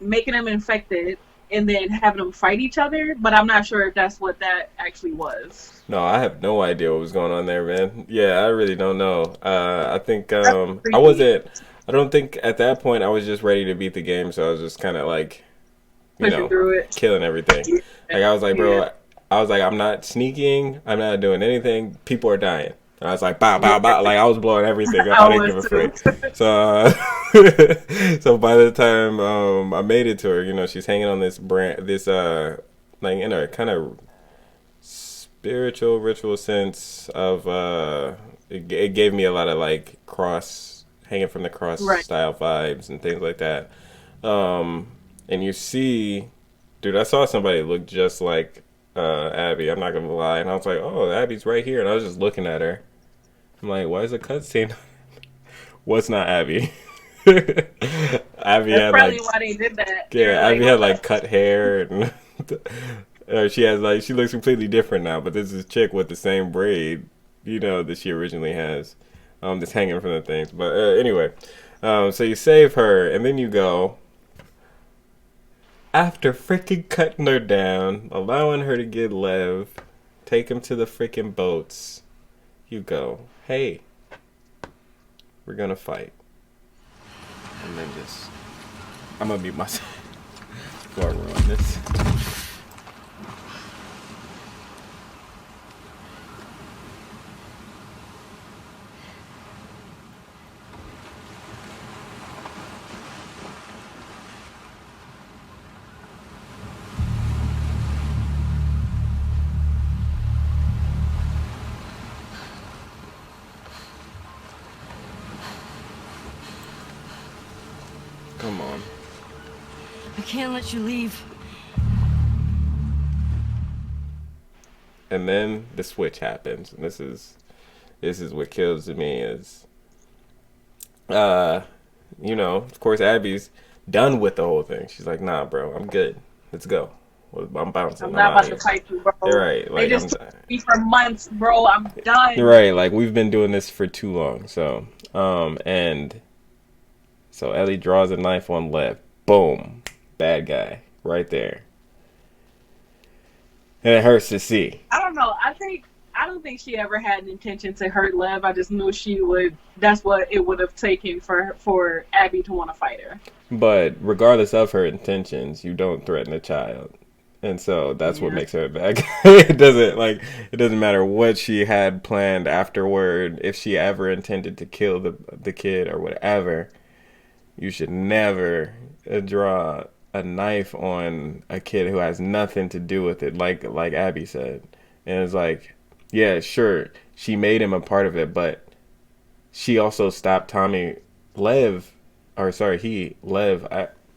making them infected, and then having them fight each other, but I'm not sure if that's what that actually was. No, I have no idea what was going on there, man. Yeah, I really don't know. I think I don't think at that point I was just ready to beat the game, so I was just kind of like, you know, killing everything. Like I was like, bro, I was like, I'm not sneaking, I'm not doing anything. People are dying. And I was like, bow, bow, bow. Like I was blowing everything up. I didn't give a frick. So, so by the time I made it to her, you know, she's hanging on this like in a kind of spiritual ritual sense of it gave me a lot of like hanging from the cross style vibes and things like that. And you see, dude, I saw somebody look just like Abby, I'm not gonna lie, and I was like, oh, Abby's right here, and I was just looking at her. I'm like, why is a cutscene? What's not Abby? Abby That's had probably like, why they did that. yeah, Abby had like cut hair, and she has like, she looks completely different now. But this is a chick with the same braid, you know, that she originally has, that's hanging from the things. But anyway, so you save her, and then you go. After freaking cutting her down, allowing her to get Lev, take him to the freaking boats, you go, hey, we're gonna fight. And then just I'm gonna mute myself before I ruin this. Come on. I can't let you leave. And then the switch happens, and this is what kills me is, you know, of course Abby's done with the whole thing. She's like, nah, bro, I'm good. Let's go. Well, I'm bouncing. I'm not about to fight you, bro. You're right. Like, they just took me for months, bro. I'm done. You're right. Like, we've been doing this for too long. So, and so Ellie draws a knife on Lev. Boom. Bad guy. Right there. And it hurts to see. I don't know. I don't think she ever had an intention to hurt Lev. I just knew she would. That's what it would have taken for Abby to want to fight her. But regardless of her intentions, you don't threaten a child. And so that's what makes her a bad guy. It doesn't matter what she had planned afterward. If she ever intended to kill the kid or whatever, you should never draw a knife on a kid who has nothing to do with it, like Abby said. And it's like, yeah, sure, she made him a part of it, but she also stopped Lev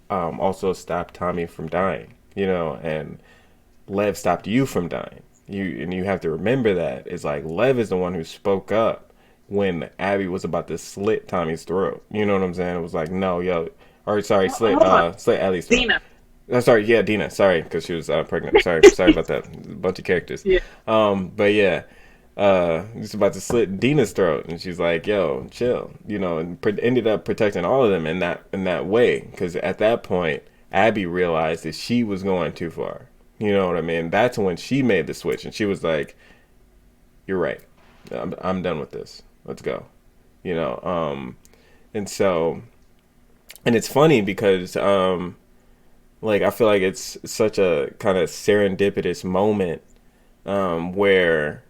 also stopped Tommy from dying, you know, and Lev stopped you from dying. You have to remember that. It's like Lev is the one who spoke up when Abby was about to slit Tommy's throat. You know what I'm saying? It was like, no, yo, or sorry, slit Ellie's throat. Dina. Dina. Sorry, because she was pregnant. Sorry about that. A bunch of characters. Yeah. But yeah, he's about to slit Dina's throat, and she's like, "Yo, chill," you know, and ended up protecting all of them in that way. Because at that point, Abby realized that she was going too far. You know what I mean? That's when she made the switch, and she was like, "You're right. I'm done with this. Let's go." You know, and so, and it's funny because like, I feel like it's such a kind of serendipitous moment where,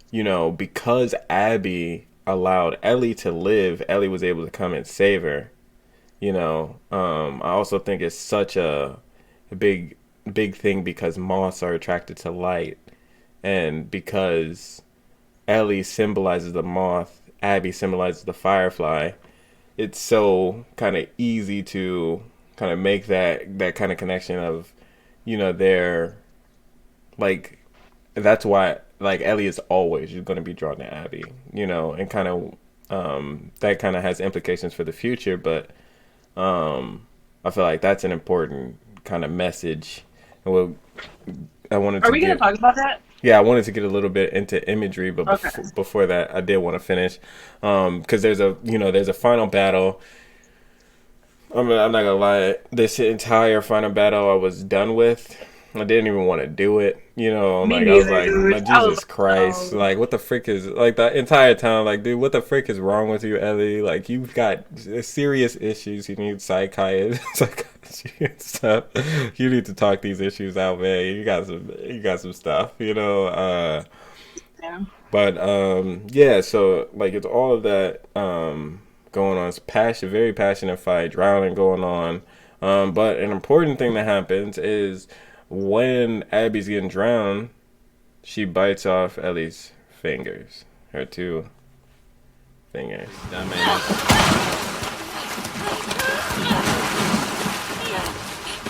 you know, because Abby allowed Ellie to live, Ellie was able to come and save her. You know, I also think it's such a big thing because moths are attracted to light. And because Ellie symbolizes the moth, Abby symbolizes the firefly, it's so kind of easy to kind of make that kind of connection of, you know, they're like, that's why, like, Ellie is always going to be drawn to Abby, you know, and kind of that kind of has implications for the future. But I feel like that's an important kind of message. And Are we going to talk about that? Yeah, I wanted to get a little bit into imagery, but before that, I did want to finish because there's a final battle. I'm not gonna lie, this entire final battle I was done with. I didn't even want to do it, you know. Me like neither, I was like, Jesus Christ, like what the frick is like the entire time, like, dude, what the frick is wrong with you, Ellie? Like, you've got serious issues. You need psychiatry and stuff. You need to talk these issues out, man. You got some stuff, you know. Yeah. But yeah, so like it's all of that going on. It's very passionate fight, drowning going on. But an important thing that happens is when Abby's getting drowned, she bites off Ellie's fingers, her 2 fingers.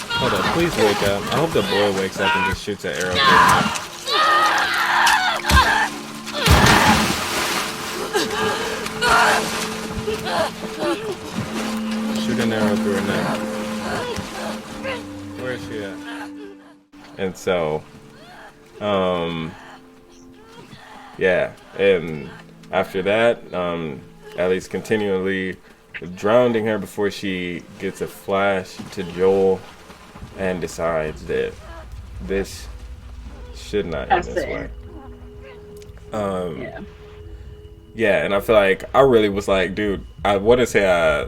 Hold on, please wake up. I hope the boy wakes up and just shoots an arrow through her. Shoot an arrow through her neck. Where is she at? And so, yeah, and after that, Ellie's continually drowning her before she gets a flash to Joel and decides that this should not end this way. Yeah, and I feel like I really was like, dude, I want to say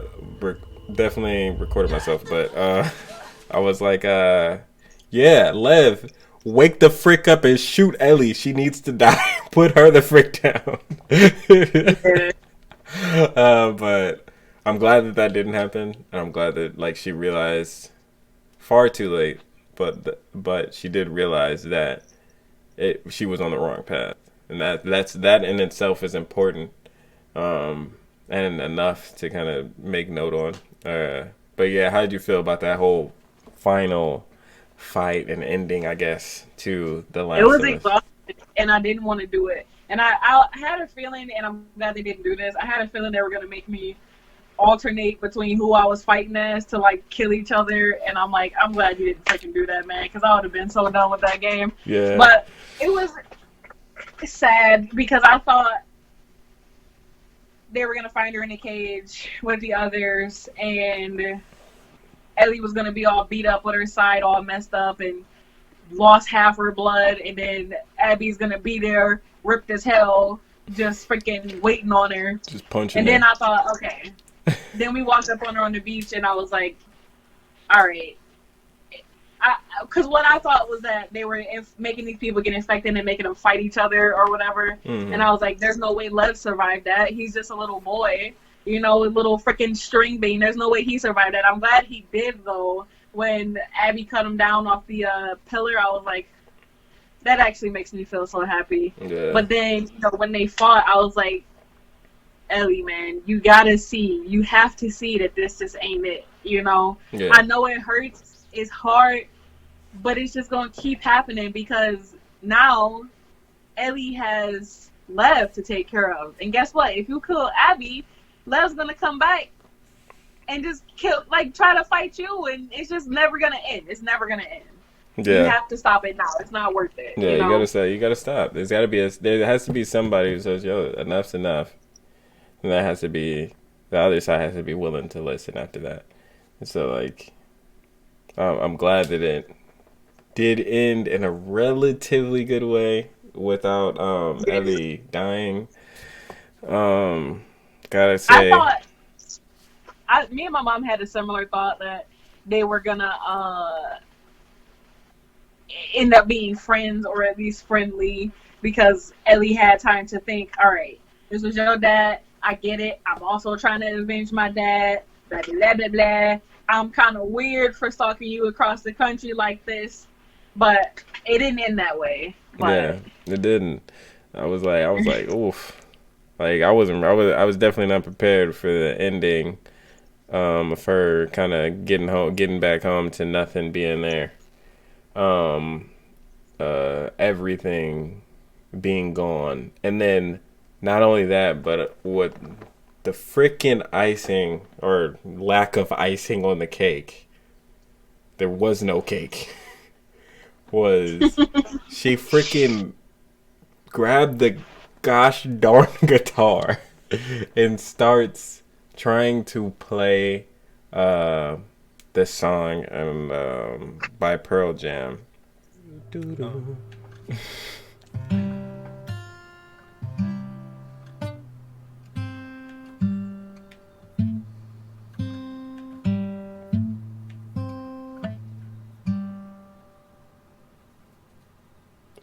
definitely recorded myself, but I was like, yeah, Lev, wake the frick up and shoot Ellie. She needs to die. Put her the frick down. But I'm glad that that didn't happen, and I'm glad that like she realized far too late, but she did realize that she was on the wrong path, and that in itself is important, and enough to kind of make note on. But yeah, how did you feel about that whole final fight and ending, I guess, to The Last It was of Us? exhausting, and I didn't want to do it. And I had a feeling, and I'm glad they didn't do this. I had a feeling they were gonna make me alternate between who I was fighting as to like kill each other, and I'm like, I'm glad you didn't fucking do that, man, because I would have been so done with that game. Yeah. But it was sad because I thought they were gonna find her in a cage with the others, and Ellie was gonna be all beat up with her side all messed up and lost half her blood, and then Abby's gonna be there ripped as hell, just freaking waiting on her. Just punching And her. then I thought, okay. Then we walked up on her on the beach, and I was like, all right. Because what I thought was that they were making these people get infected and making them fight each other or whatever. Mhm. And I was like, there's no way Lev survived that. He's just a little boy, you know, a little freaking string bean. There's no way he survived that. I'm glad he did, though. When Abby cut him down off the pillar, I was like, that actually makes me feel so happy. Yeah. But then, you know, when they fought, I was like, Ellie, man, you gotta see. You have to see that this just ain't it, you know? Yeah. I know it hurts. It's hard. But it's just going to keep happening because now Ellie has Lev to take care of. And guess what? If you kill Abby, Lev's going to come back and just try to fight you. And it's just never going to end. It's never going to end. Yeah. You have to stop it now. It's not worth it. Yeah, you know? you gotta stop. There has to be somebody who says, yo, enough's enough. And that has to be, the other side has to be willing to listen after that. And so, like, I'm glad that it did end in a relatively good way without Ellie dying. Gotta say, me and my mom had a similar thought that they were gonna end up being friends or at least friendly because Ellie had time to think, all right, this was your dad, I get it, I'm also trying to avenge my dad, blah blah blah blah. I'm kind of weird for stalking you across the country like this. But it didn't end that way. But yeah, it didn't. I was like, oof. Like I was definitely not prepared for the ending, of her kind of getting back home to nothing being there, everything being gone, and then not only that, but what the freaking icing or lack of icing on the cake. There was no cake. Was she freaking grabbed the gosh darn guitar and starts trying to play this song by Pearl Jam.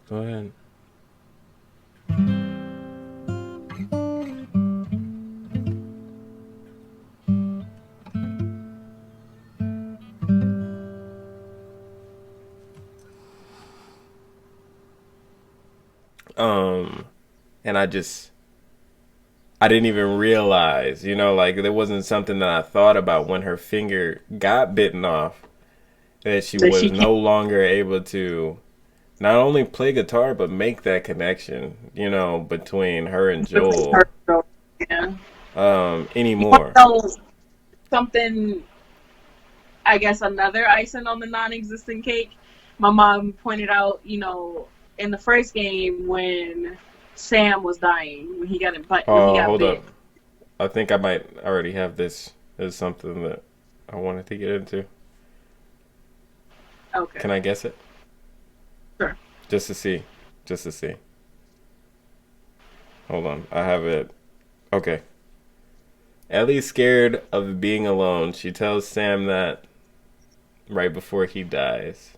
Go ahead. And I didn't even realize, you know, like there wasn't something that I thought about when her finger got bitten off, that she was no longer able to not only play guitar but make that connection, you know, between her and Joel. Yeah. Anymore. Something, I guess, another icing on the non-existent cake. My mom pointed out, you know, in the first game when Sam was dying, when he got bit. Hold up. I think I might already have this as something that I wanted to get into. Okay. Can I guess it? Sure. Just to see. Hold on. I have it. Okay. Ellie's scared of being alone. She tells Sam that right before he dies.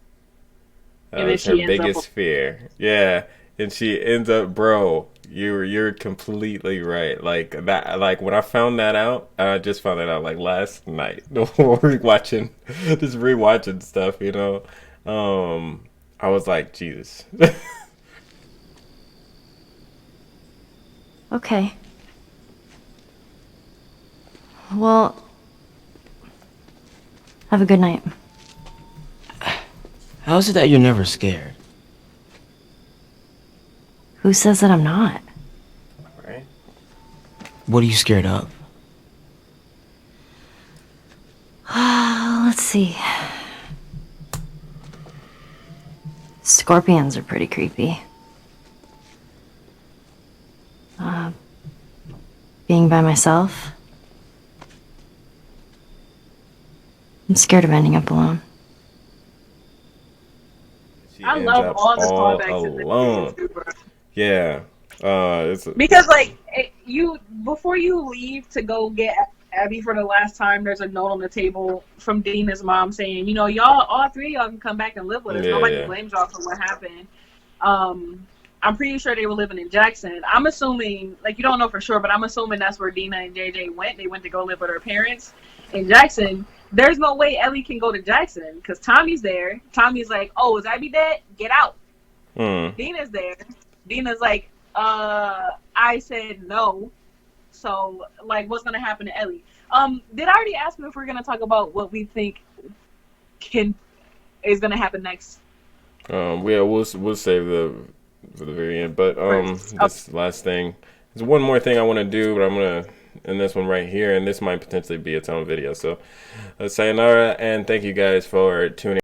That And then was her she ends up biggest fear. Yeah, and she ends up, bro. You're completely right. Like that. Like when I found that out, I just found that out like last night. Rewatching, just rewatching stuff. You know, I was like, Jesus. Okay. Well, have a good night. How is it that you're never scared? Who says that I'm not? Right. What are you scared of? Let's see. Scorpions are pretty creepy. Being by myself. I'm scared of ending up alone. She I ends love up all the all callbacks in this alone. game, bro. Yeah. It's Because like you before you leave to go get Abby for the last time, there's a note on the table from Dina's mom saying, you know, y'all, all three of y'all can come back and live with us. Yeah, Nobody yeah. blames y'all for what happened. I'm pretty sure they were living in Jackson. I'm assuming, like, you don't know for sure, but I'm assuming that's where Dina and JJ went. They went to go live with her parents in Jackson. There's no way Ellie can go to Jackson because Tommy's there. Tommy's like, oh, is Abby dead? Get out. Dina's there. Dina's like, I said no. So, like, what's gonna happen to Ellie? Did I already ask you if we're gonna talk about what we think is gonna happen next? Yeah, we'll save the for the very end. But First. this last thing, there's one more thing I want to do, but I'm gonna end this one right here, and this might potentially be its own video. So, sayonara, and thank you guys for tuning.